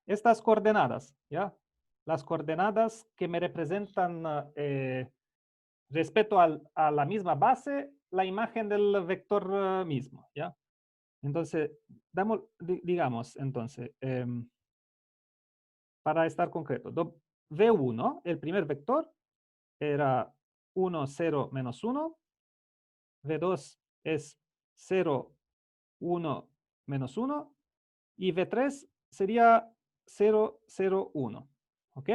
Speaker 1: estas coordenadas, ¿ya? Las coordenadas que me representan respecto a la misma base, la imagen del vector mismo, ¿ya? Entonces, digamos, entonces, para estar concreto, V1, el primer vector, era 1, 0, menos 1. V2 es 0, 1, menos 1. Y V3 sería 0, 0, 1. ¿Ok?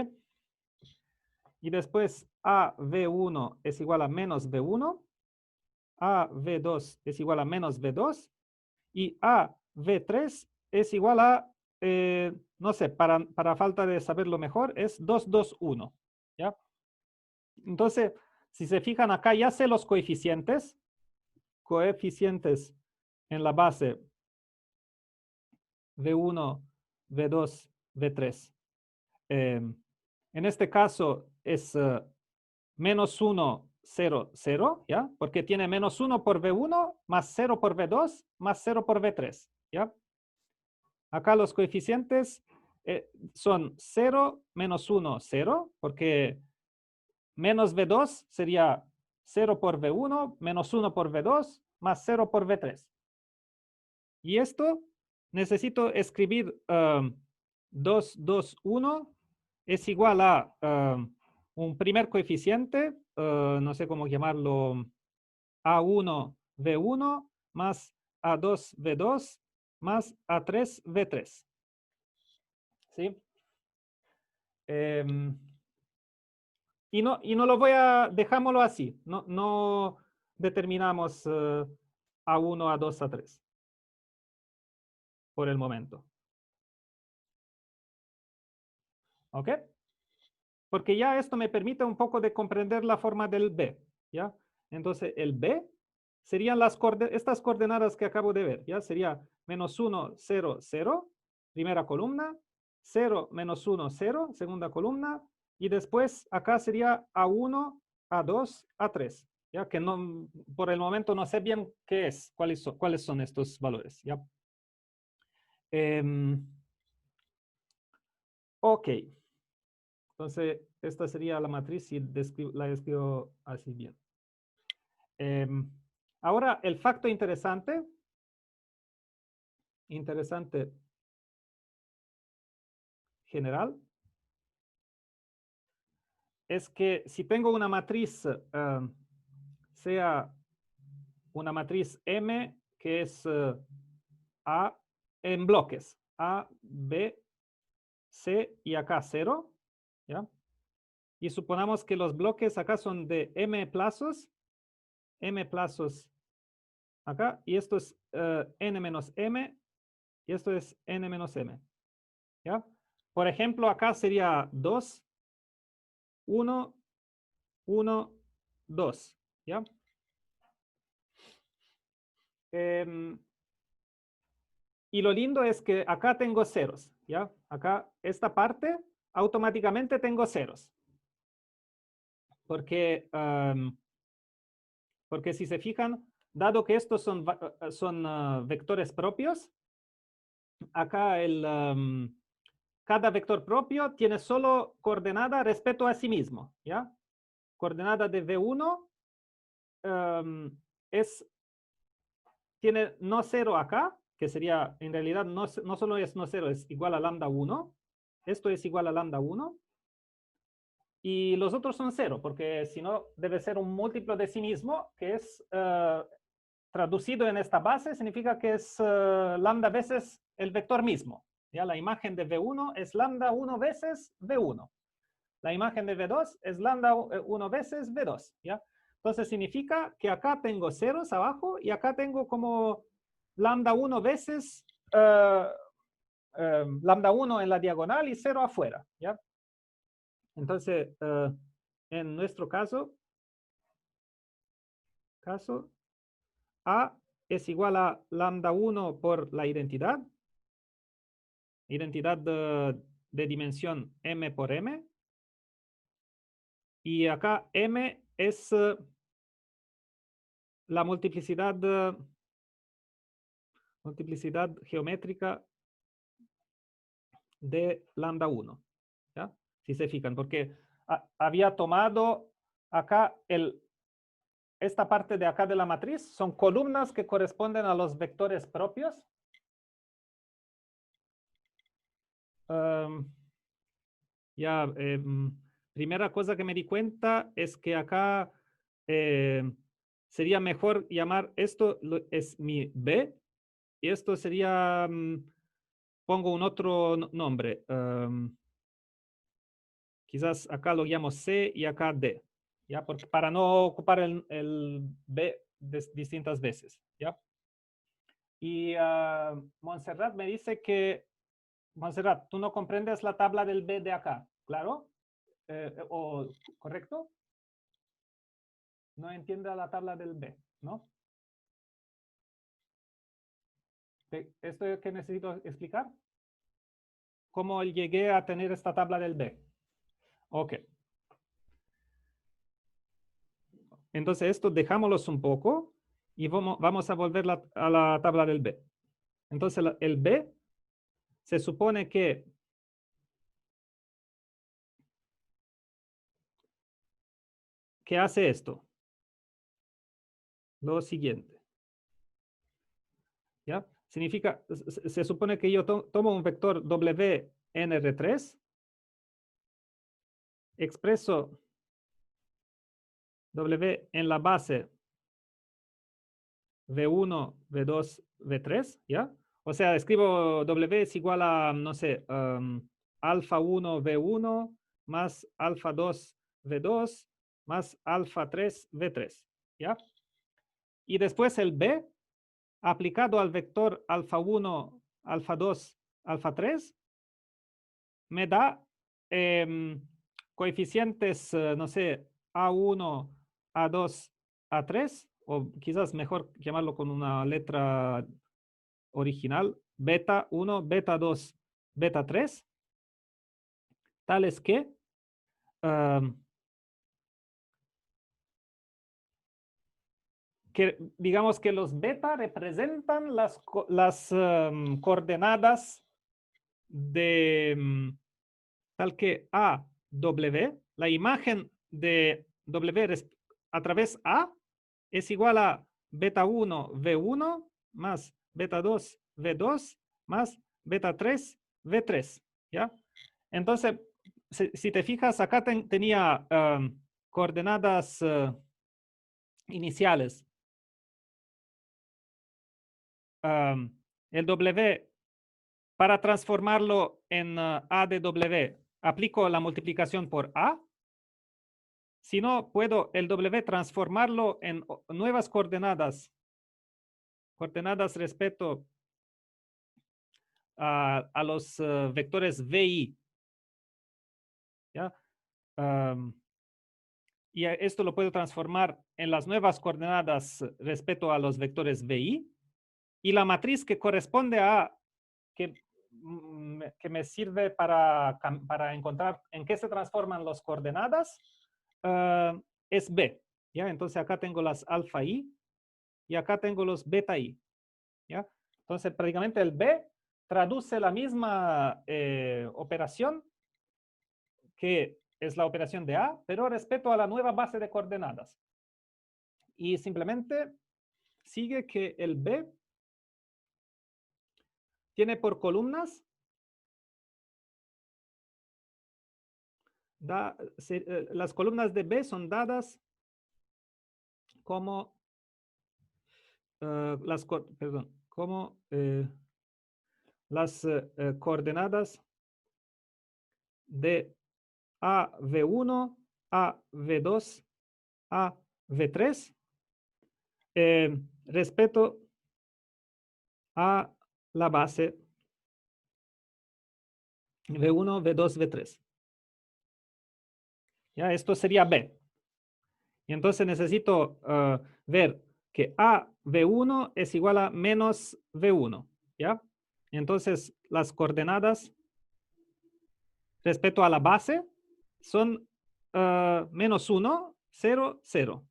Speaker 1: Y después A V1 es igual a menos V1. A V2 es igual a menos V2. Y A V3 es igual a, no sé, para falta de saberlo mejor, es 2, 2, 1. ¿Ya? Entonces, si se fijan acá, ya sé los coeficientes en la base V1, V2, V3. En este caso es menos 1, 0, 0, ¿ya? Porque tiene menos 1 por V1, más 0 por V2, más 0 por V3, ¿ya? Acá los coeficientes son 0, menos 1, 0, porque menos V2 sería 0 por V1, menos 1 por V2, más 0 por V3. Y esto necesito escribir 2, 2, 1 es igual a un primer coeficiente, no sé cómo llamarlo, A1, V1, más A2, V2, más A3, V3. ¿Sí? Y no lo voy a, dejámoslo así. No determinamos A1, A2, A3 por el momento. ¿Ok? Porque ya esto me permite un poco de comprender la forma del B. ¿Ya? Entonces, el B serían estas coordenadas que acabo de ver. ¿Ya? Sería -1, 0, 0, primera columna, 0, -1, 0, segunda columna, y después acá sería A1, A2, A3. ¿Ya? Que no, por el momento no sé bien qué es, cuáles son estos valores. ¿Ya? Ok. Entonces, esta sería la matriz si la describo así bien. Ahora, el facto interesante general es que si tengo una matriz, sea una matriz M, que es A en bloques, A, B, C y acá 0, ¿ya? Y suponamos que los bloques acá son de M plazos acá, y esto es N menos M, y esto es N menos M, ¿ya? Por ejemplo, acá sería 2, 1, 1, 2, ¿ya? Y lo lindo es que acá tengo ceros, ¿ya? Acá, esta parte, automáticamente tengo ceros. Porque si se fijan, dado que estos son vectores propios, acá cada vector propio tiene solo coordenada respecto a sí mismo, ¿ya? Coordenada de V1 tiene no 0 acá, que sería, en realidad, no solo es no 0, es igual a lambda 1. Esto es igual a lambda 1. Y los otros son 0, porque si no, debe ser un múltiplo de sí mismo, que es traducido en esta base, significa que es lambda veces el vector mismo. ¿Ya? La imagen de V1 es lambda 1 veces V1. La imagen de V2 es lambda 1 veces V2. ¿Ya? Entonces significa que acá tengo ceros abajo y acá tengo como lambda 1 veces lambda 1 en la diagonal y 0 afuera. ¿Ya? Entonces, en nuestro caso, A es igual a lambda 1 por la identidad de dimensión M por M. Y acá M es la multiplicidad geométrica de lambda 1. ¿Ya? Si se fijan, porque había tomado acá esta parte de acá de la matriz, son columnas que corresponden a los vectores propios. Primera cosa que me di cuenta es que acá sería mejor llamar esto es mi B y esto sería, pongo un otro nombre. Quizás acá lo llamo C y acá D, ¿ya? Porque para no ocupar el B distintas veces, ¿ya? Y Montserrat me dice que, Montserrat, tú no comprendes la tabla del B de acá, ¿claro? ¿Correcto? No entiende la tabla del B, ¿no? ¿Esto es que necesito explicar? ¿Cómo llegué a tener esta tabla del B? Ok. Entonces esto dejámoslos un poco y vamos a volver a la tabla del B. Entonces el B se supone que hace esto. Lo siguiente. ¿Ya? Significa, se supone que yo tomo un vector WNR3, expreso W en la base V1, V2, V3, ¿ya? O sea, escribo W es igual a, no sé, alfa 1, V1, más alfa 2, V2, más alfa 3, V3. ¿Ya? Y después el B, aplicado al vector alfa 1, alfa 2, alfa 3, me da coeficientes, no sé, A1, A2, A3, o quizás mejor llamarlo con una letra original, beta 1, beta 2, beta 3, tales que digamos que los beta representan las coordenadas de tal que A, W, la imagen de W a través A es igual a beta 1, V1, más beta 2, V2, más beta 3, V3. ¿Ya? Entonces, si te fijas, acá tenía coordenadas iniciales. El W, para transformarlo en A de W, aplico la multiplicación por A. Si no, puedo el W transformarlo en nuevas coordenadas respecto a los vectores VI. ¿Ya? Y esto lo puedo transformar en las nuevas coordenadas respecto a los vectores VI. Y la matriz que corresponde a, que me sirve para encontrar en qué se transforman las coordenadas, es B. ¿Ya? Entonces acá tengo las alfa I y acá tengo los beta I. ¿Ya? Entonces prácticamente el B traduce la misma operación que es la operación de A, pero respecto a la nueva base de coordenadas. Y simplemente sigue que el B tiene por columnas las columnas de B son dadas como las coordenadas de A V1, A V2, A V3 respecto a la base V1, V2, V3. ¿Ya? Esto sería B. Y entonces necesito ver que A V1 es igual a menos V1. ¿Ya? Entonces las coordenadas respecto a la base son menos 1, 0, 0.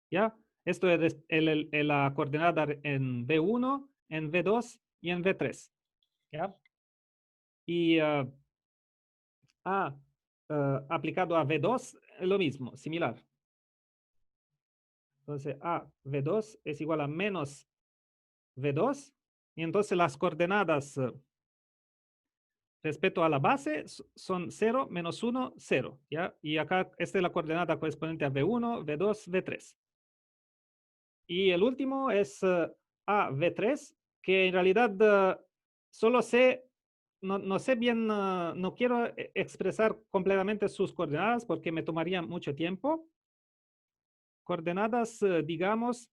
Speaker 1: ¿Ya? Esto es la coordenada en V1, en V2 y en V3. ¿Ya? Y A aplicado a V2 es lo mismo, similar. Entonces A V2 es igual a menos V2. Y entonces las coordenadas respecto a la base son 0, menos 1, 0. ¿Ya? Y acá esta es la coordenada correspondiente a V1, V2, V3. Y el último es A V3, que en realidad solo sé, no sé bien, no quiero expresar completamente sus coordenadas porque me tomaría mucho tiempo. Coordenadas, digamos,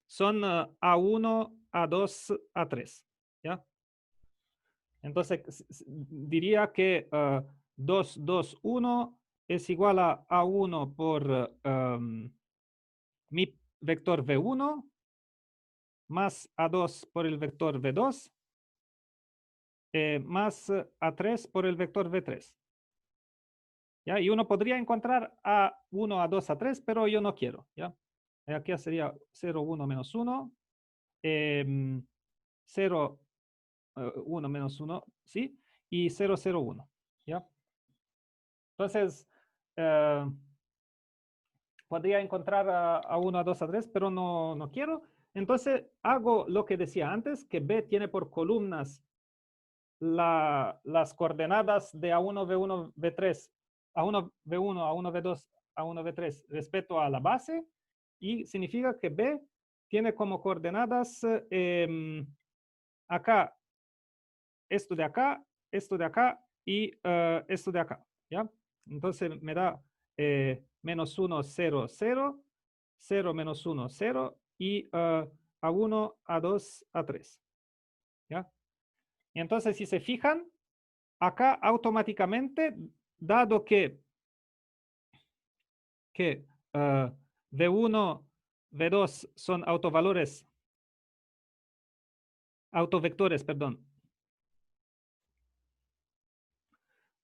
Speaker 1: son A1, A2, A3. ¿Ya? Entonces, diría que 2, 2, 1 es igual a A1 por mi vector V1 más A2 por el vector V2 más A3 por el vector V3. ¿Ya? Y uno podría encontrar A1, A2, A3, pero yo no quiero. ¿Ya? Aquí sería 0, 1, menos 1. 0, 1, menos 1, ¿sí? Y 0, 0, 1. ¿Ya? Entonces, podría encontrar A1, A2, A3, pero no quiero. Entonces, hago lo que decía antes, que B tiene por columnas las coordenadas de A1, V1, V3, A1, V1, A1, V2, A1, V3 respecto a la base, y significa que B tiene como coordenadas acá esto de acá y esto de acá, ¿ya? Entonces me da menos 1, 0, 0, 0, menos 1, 0 y A1, A2, A3, ¿ya? Y entonces si se fijan, acá automáticamente, dado que V1, V2 son autovectores, perdón,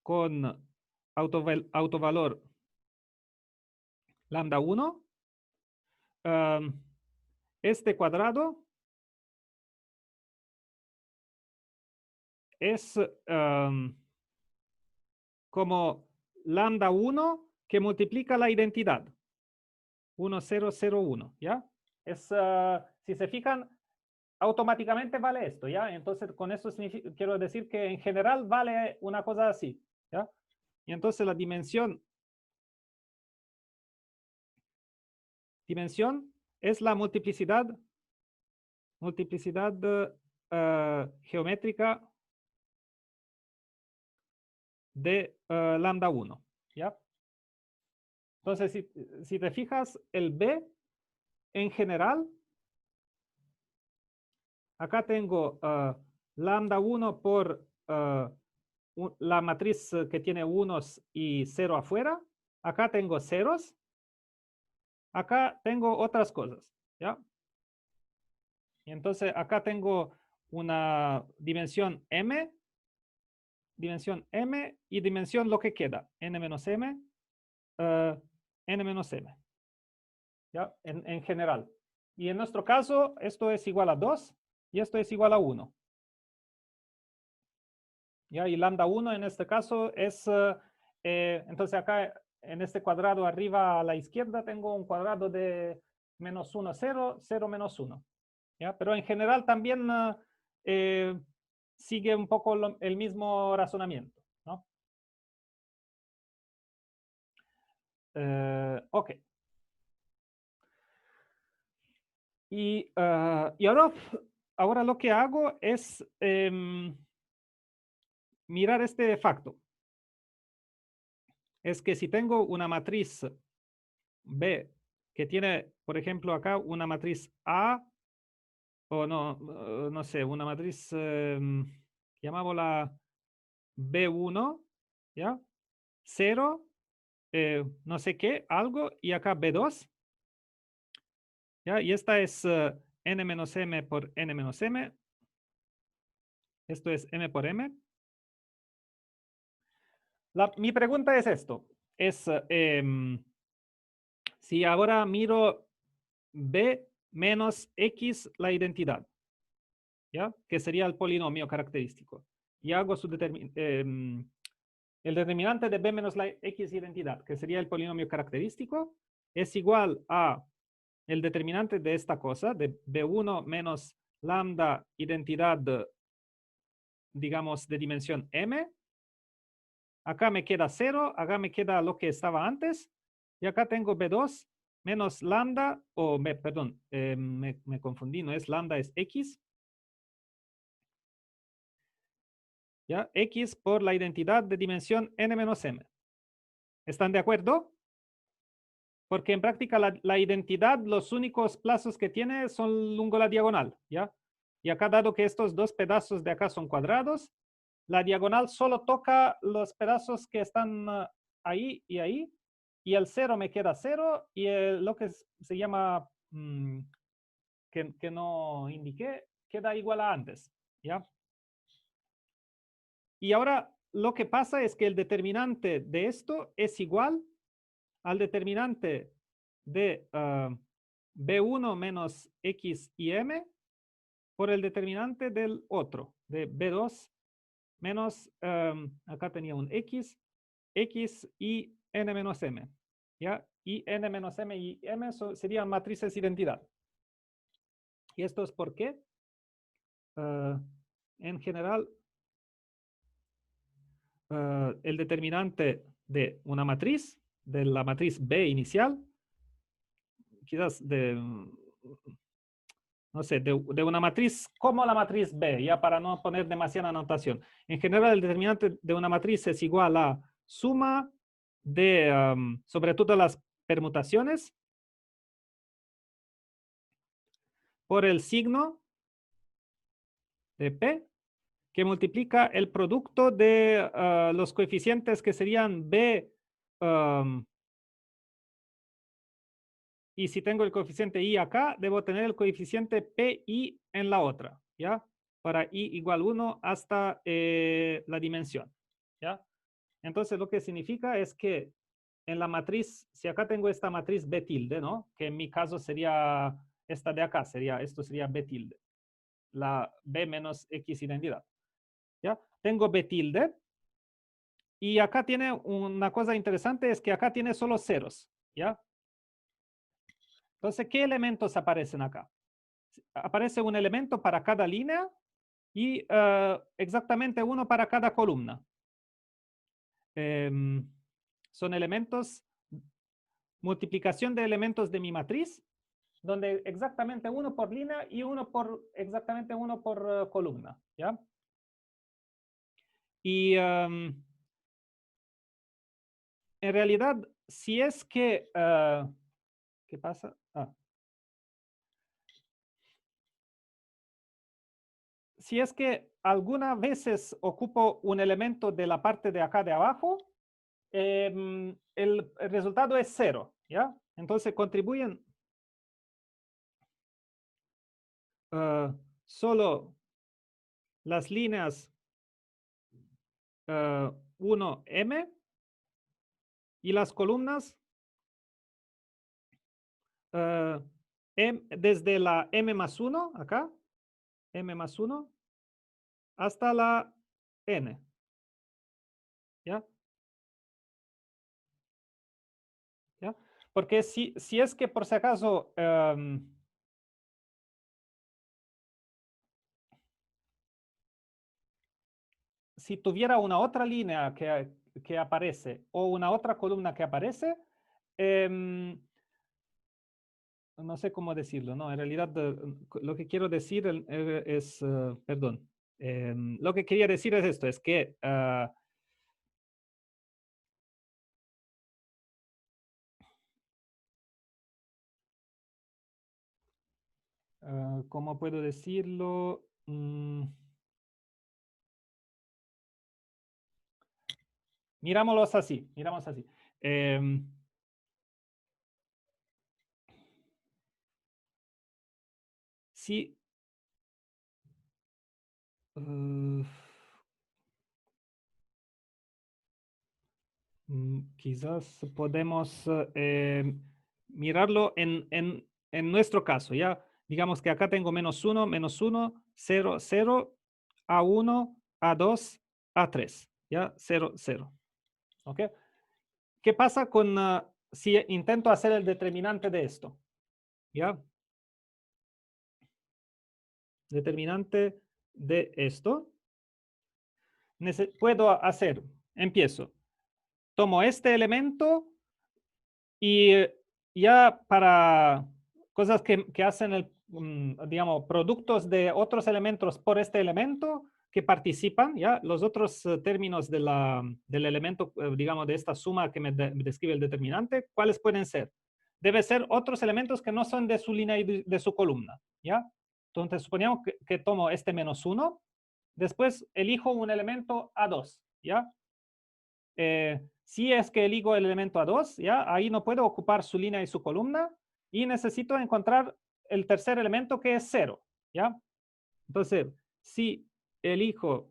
Speaker 1: con autovalor lambda 1, este cuadrado es como lambda 1 que multiplica la identidad. 1, 0, 0, 1, ¿ya? Si se fijan, automáticamente vale esto, ¿ya? Entonces, con eso quiero decir que en general vale una cosa así, ¿ya? Y entonces la dimensión es la multiplicidad geométrica de lambda 1, ¿ya? Entonces, si te fijas, el B en general, acá tengo lambda 1 por la matriz que tiene unos y 0 afuera. Acá tengo ceros. Acá tengo otras cosas, ¿ya? Y entonces acá tengo una dimensión m y dimensión lo que queda, n menos m, n menos m, ¿ya? En general. Y en nuestro caso, esto es igual a 2 y esto es igual a 1. ¿Ya? Y lambda 1 en este caso es, entonces acá en este cuadrado arriba a la izquierda tengo un cuadrado de menos 1, 0, 0, menos 1. ¿Ya? Pero en general también sigue un poco el mismo razonamiento, ¿no? Ok. Y ahora lo que hago es mirar este facto. Es que si tengo una matriz B que tiene, por ejemplo, acá una matriz A, o no sé, una matriz, llamámosla B1, ¿ya? 0, no sé qué, algo, y acá B2, ¿ya? Y esta es n menos m por n menos m. Esto es m por m. Mi pregunta es esto. Si ahora miro b menos x la identidad, ¿ya? Que sería el polinomio característico. Y hago el determinante de b menos la x identidad, que sería el polinomio característico, es igual a el determinante de esta cosa, de b1 menos lambda identidad, digamos, de dimensión m. Acá me queda 0, acá me queda lo que estaba antes, y acá tengo b2 menos lambda, perdón, me confundí, no es lambda, es x. ¿Ya? X por la identidad de dimensión n menos m. ¿Están de acuerdo? Porque en práctica la identidad, los únicos plazos que tiene son lungo la diagonal, ¿ya? Y acá, dado que estos dos pedazos de acá son cuadrados, la diagonal solo toca los pedazos que están ahí y ahí, y el 0 me queda 0, y lo que se llama, que no indiqué, queda igual a antes, ¿ya? Y ahora lo que pasa es que el determinante de esto es igual al determinante de B1 menos X y M por el determinante del otro, de B2 menos, acá tenía un X y N menos M. ¿Ya? Y N menos M y M serían matrices identidad. ¿Y esto es por qué? En general, el determinante de una matriz, de la matriz B inicial, quizás no no sé, de una matriz como la matriz B, ya para no poner demasiada anotación. En general, el determinante de una matriz es igual a suma de, sobre todo las permutaciones, por el signo de P, que multiplica el producto de los coeficientes que serían B, y si tengo el coeficiente I acá, debo tener el coeficiente PI en la otra, ¿ya? Para I igual 1 hasta la dimensión, ¿ya? Entonces, lo que significa es que en la matriz, si acá tengo esta matriz B tilde, ¿no? Que en mi caso sería esta de acá, esto sería B tilde. La B menos X identidad, ¿ya? Tengo B tilde. Y acá tiene una cosa interesante, es que acá tiene solo ceros, ¿ya? Entonces, ¿qué elementos aparecen acá? Aparece un elemento para cada línea y exactamente uno para cada columna. Son elementos, multiplicación de elementos de mi matriz, donde exactamente uno por línea y exactamente uno por columna, ¿ya? Y en realidad, si es que, ¿qué pasa? Si es que algunas veces ocupo un elemento de la parte de acá de abajo, el resultado es 0, ¿ya? Entonces contribuyen solo las líneas 1M y las columnas desde la M más 1, acá, M más 1, hasta la N, ¿ya? ¿Ya? Porque si es que por si acaso si tuviera una otra línea que aparece o una otra columna que aparece, no sé cómo decirlo, ¿no? En realidad lo que quiero decir es, perdón, lo que quería decir es esto, es que ¿cómo puedo decirlo? Mirámoslos así, miramos así. Sí. Quizás podemos mirarlo en nuestro caso, ¿ya? Digamos que acá tengo -1, -1, 0, 0, A1, A2, A3, ¿ya? 0, 0. ¿Ok? ¿Qué pasa con si intento hacer el determinante de esto? ¿Ya? Determinante de esto. Puedo hacer, empiezo. Tomo este elemento y ya para cosas que hacen, digamos, productos de otros elementos por este elemento que participan, ya los otros términos del elemento, digamos, de esta suma que me describe el determinante, ¿cuáles pueden ser? Debe ser otros elementos que no son de su línea y de su columna, ¿ya? Entonces, suponemos que tomo este -1, después elijo un elemento A2, ¿ya? Si es que elijo el elemento A2, ¿ya? Ahí no puedo ocupar su línea y su columna y necesito encontrar el tercer elemento que es 0, ¿ya? Entonces, si elijo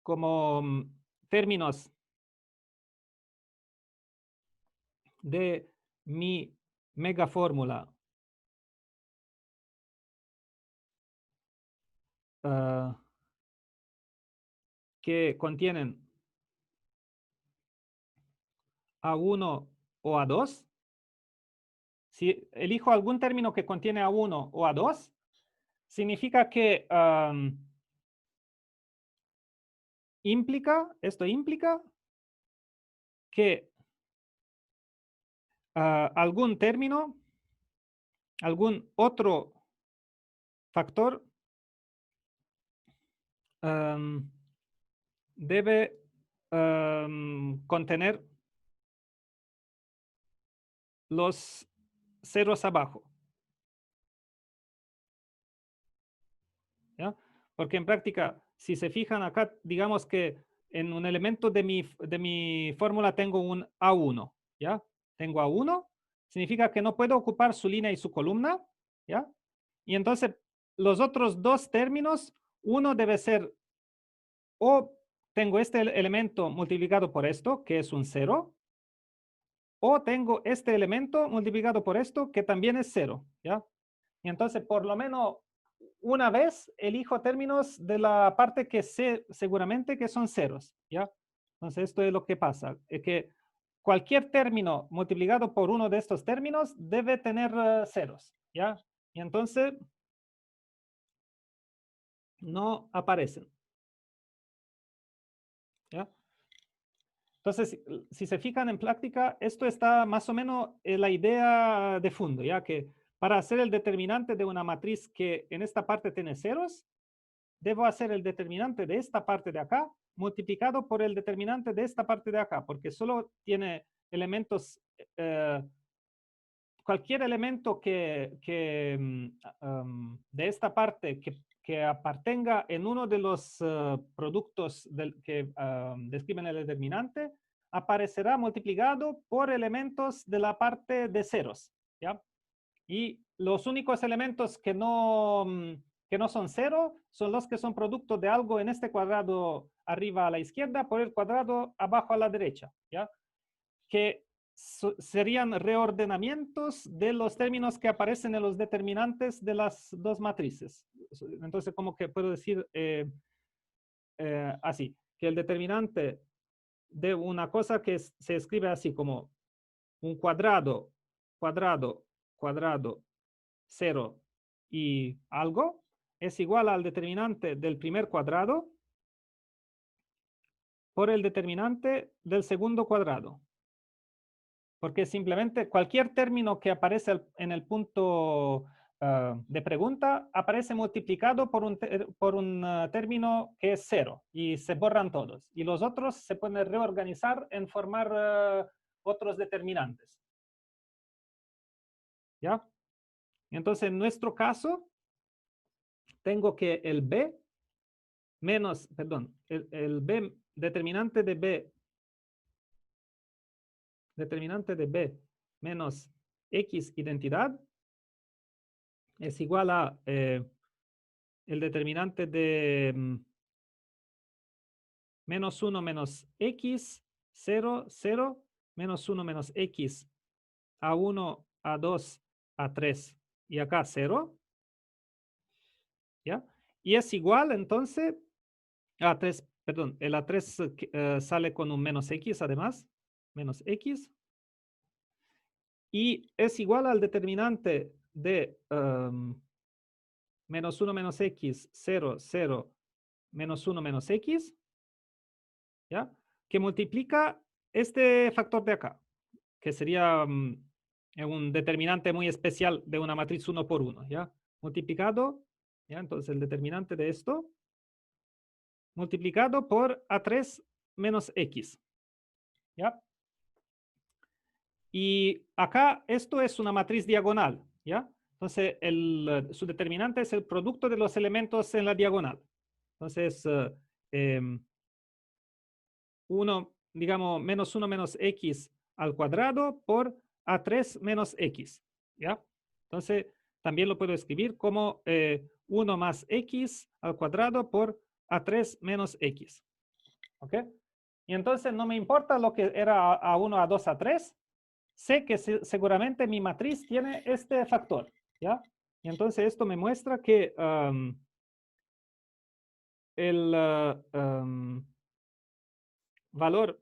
Speaker 1: como términos de mi mega fórmula que contienen A1 o A2, si elijo algún término que contiene A1 o A2, significa que esto implica que algún término, algún otro factor debe contener los ceros abajo. ¿Ya? Porque en práctica, si se fijan acá, digamos que en un elemento de mi fórmula tengo un A1, ¿ya? Tengo A1, significa que no puedo ocupar su línea y su columna, ¿ya? Y entonces los otros dos términos, uno debe ser, o tengo este elemento multiplicado por esto, que es un 0, o tengo este elemento multiplicado por esto, que también es 0, ¿ya? Y entonces, por lo menos una vez elijo términos de la parte que sé seguramente que son ceros, ¿ya? Entonces, esto es lo que pasa, es que cualquier término multiplicado por uno de estos términos debe tener ceros, ¿ya? Y entonces, no aparecen, ¿ya? Entonces, si se fijan en práctica, esto está más o menos en la idea de fondo, ya que para hacer el determinante de una matriz que en esta parte tiene ceros, debo hacer el determinante de esta parte de acá multiplicado por el determinante de esta parte de acá, porque solo tiene elementos, cualquier elemento que de esta parte que apartenga en uno de los productos que describen el determinante, aparecerá multiplicado por elementos de la parte de ceros, ¿ya? Y los únicos elementos que no son cero son los que son producto de algo en este cuadrado arriba a la izquierda por el cuadrado abajo a la derecha, ¿ya? Que serían reordenamientos de los términos que aparecen en los determinantes de las dos matrices. Entonces, como que puedo decir así, que el determinante de una cosa que se escribe así como un cuadrado, cuadrado, cuadrado, 0 y algo, es igual al determinante del primer cuadrado por el determinante del segundo cuadrado. Porque simplemente cualquier término que aparece en el punto de pregunta aparece multiplicado por un término que es 0 y se borran todos. Y los otros se pueden reorganizar en formar otros determinantes. ¿Ya? Entonces, en nuestro caso, tengo que el B menos, perdón, el B, determinante de B menos X identidad es igual a el determinante de menos 1 menos X, 0, 0, menos 1 menos X, A1, A2, A3 y acá 0. ¿Ya? Y es igual entonces A3, perdón, el A3 sale con un menos X además, menos X. Y es igual al determinante de menos 1 menos X, 0, 0, menos 1 menos X, ¿ya? Que multiplica este factor de acá, que sería un determinante muy especial de una matriz 1 por 1, ¿ya? Multiplicado, ¿ya? Entonces el determinante de esto multiplicado por A3 menos X, ¿ya? Y acá esto es una matriz diagonal, ¿ya? Entonces su determinante es el producto de los elementos en la diagonal. Entonces, 1, digamos, menos 1 menos X al cuadrado por A3 menos X, ¿ya? Entonces, también lo puedo escribir como 1 más X al cuadrado por A3 menos X, ¿ok? Y entonces no me importa lo que era A1, A2, A3, sé que seguramente mi matriz tiene este factor, ¿ya? Y entonces esto me muestra que el valor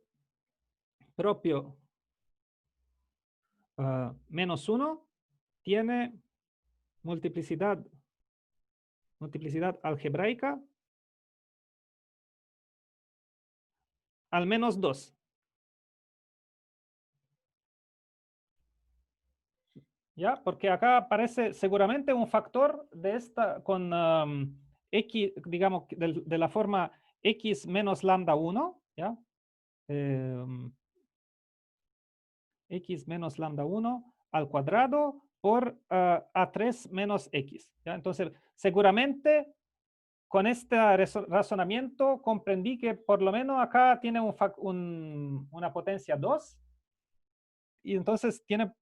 Speaker 1: propio menos 1 tiene multiplicidad algebraica al menos 2. ¿ya? Porque acá aparece seguramente un factor de esta con x, digamos, de la forma x menos lambda 1, ¿ya? X menos lambda 1 al cuadrado por A3 menos X, ¿ya? Entonces, seguramente con este razonamiento comprendí que por lo menos acá tiene una potencia 2 y entonces tiene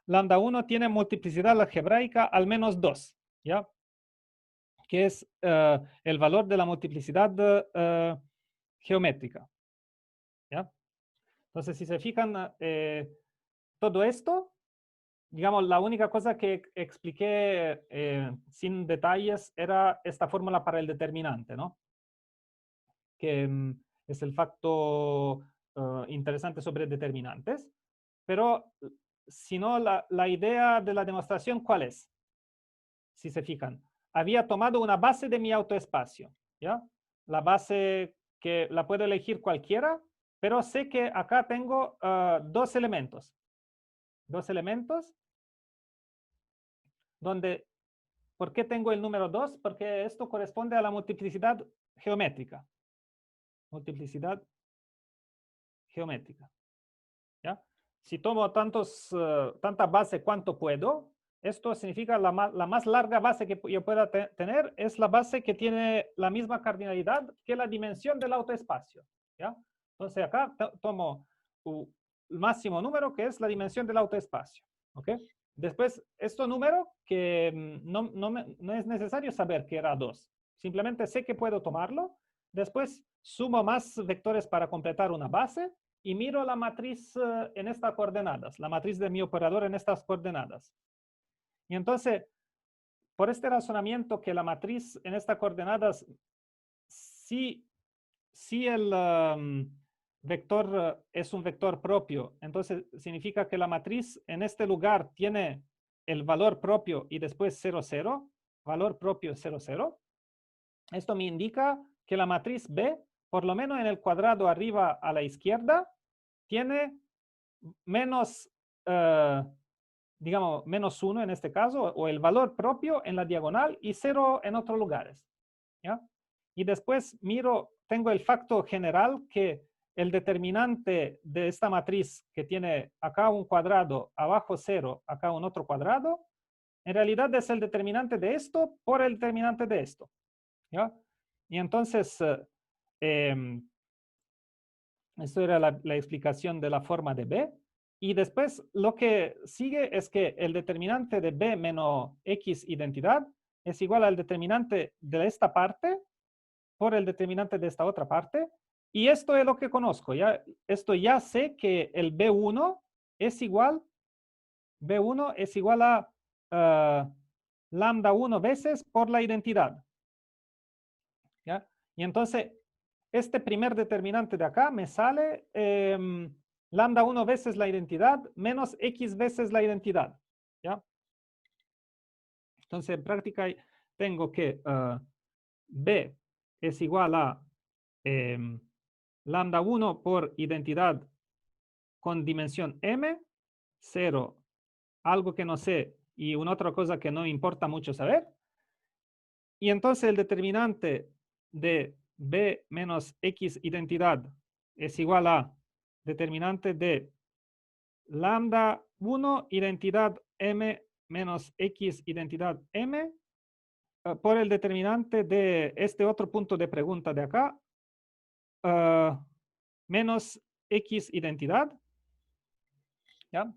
Speaker 1: lambda 1 tiene multiplicidad algebraica al menos 2, ¿ya? Que es el valor de la multiplicidad geométrica, ¿ya? Entonces, si se fijan, todo esto, digamos, la única cosa que expliqué sin detalles era esta fórmula para el determinante, ¿no? Que es el facto interesante sobre determinantes. Pero si no, la idea de la demostración, ¿cuál es? Si se fijan, había tomado una base de mi autoespacio, ¿ya? La base que la puedo elegir cualquiera, pero sé que acá tengo dos elementos. Dos elementos donde, ¿por qué tengo el número 2? Porque esto corresponde a la multiplicidad geométrica. Multiplicidad geométrica, ¿ya? Si tomo tanta base cuanto puedo, esto significa la más larga base que yo pueda tener es la base que tiene la misma cardinalidad que la dimensión del autoespacio, ¿ya? Entonces acá tomo el máximo número que es la dimensión del autoespacio, ¿ok? Después, este número que no es necesario saber que era 2. Simplemente sé que puedo tomarlo. Después sumo más vectores para completar una base y miro la matriz en estas coordenadas, la matriz de mi operador en estas coordenadas. Y entonces, por este razonamiento que la matriz en estas coordenadas, si el vector es un vector propio, entonces significa que la matriz en este lugar tiene el valor propio y después 0, 0, valor propio 0, 0. Esto me indica que la matriz B, por lo menos en el cuadrado arriba a la izquierda, tiene menos, digamos, menos 1 en este caso, o el valor propio en la diagonal y 0 en otros lugares, ¿ya? Y después tengo el factor general que el determinante de esta matriz que tiene acá un cuadrado, abajo 0, acá un otro cuadrado, en realidad es el determinante de esto por el determinante de esto, ¿ya? Y entonces, esto era la explicación de la forma de B. Y después lo que sigue es que el determinante de B menos X identidad es igual al determinante de esta parte por el determinante de esta otra parte. Y esto es lo que conozco. Esto ya sé que el B1 es igual a lambda 1 veces por la identidad, ¿ya? Y entonces, este primer determinante de acá me sale lambda 1 veces la identidad menos X veces la identidad, ¿ya? Entonces, en práctica, tengo que B es igual a lambda 1 por identidad con dimensión M, 0, algo que no sé, y una otra cosa que no importa mucho saber. Y entonces el determinante de B menos X identidad es igual a determinante de lambda 1 identidad M menos X identidad M por el determinante de este otro punto de pregunta de acá menos X identidad, ¿ya?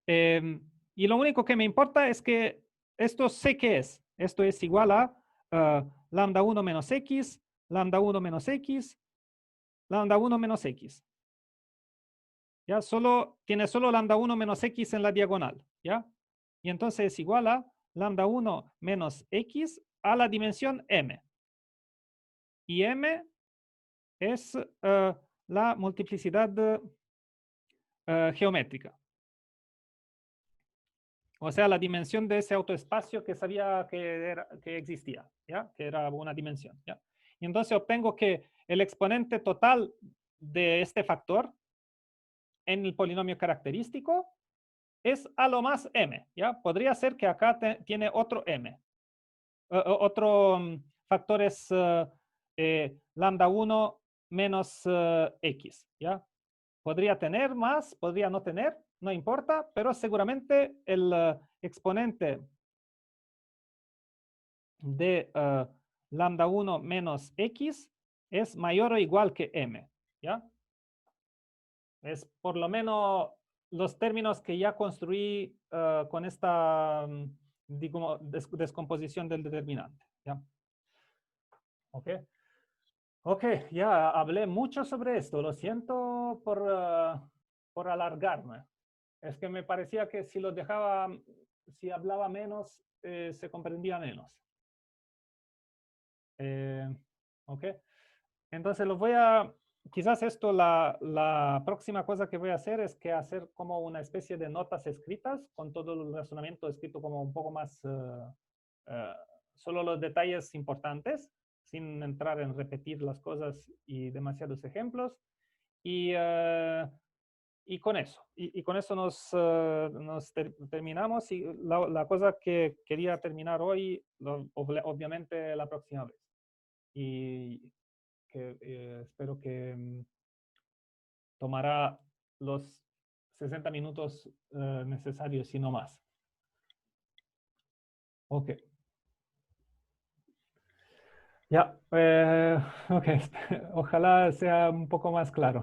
Speaker 1: Y lo único que me importa es que esto sé qué es. Esto es igual a lambda 1 menos X, lambda 1 menos X, lambda 1 menos X. ¿Ya? Tiene solo lambda 1 menos X en la diagonal. ¿Ya? Y entonces es igual a lambda 1 menos X a la dimensión M. Y M es la multiplicidad geométrica. O sea, la dimensión de ese autoespacio que sabía que existía, ¿ya? Que era una dimensión, ¿ya? Y entonces obtengo que el exponente total de este factor en el polinomio característico es a lo más m, ¿ya? Podría ser que acá tiene otro m, otro factores lambda 1 menos x, ¿ya? Podría tener más, podría no tener, no importa, pero seguramente el exponente de lambda 1 menos x es mayor o igual que m, ¿ya? Es por lo menos los términos que ya construí con esta digamos, descomposición del determinante, ¿ya? ¿Ok? Ok, ya hablé mucho sobre esto. Lo siento por alargarme. Es que me parecía que si lo dejaba, si hablaba menos, se comprendía menos. Ok. Entonces los voy a, quizás esto, la próxima cosa que voy a hacer es que hacer como una especie de notas escritas con todo el razonamiento escrito como un poco más, solo los detalles importantes, sin entrar en repetir las cosas y demasiados ejemplos. Y con eso, y con eso nos terminamos. Y la cosa que quería terminar hoy, obviamente la próxima vez. Y que espero que tomará los 60 minutos necesarios y no más. Ok. Ya, ok, ojalá sea un poco más claro.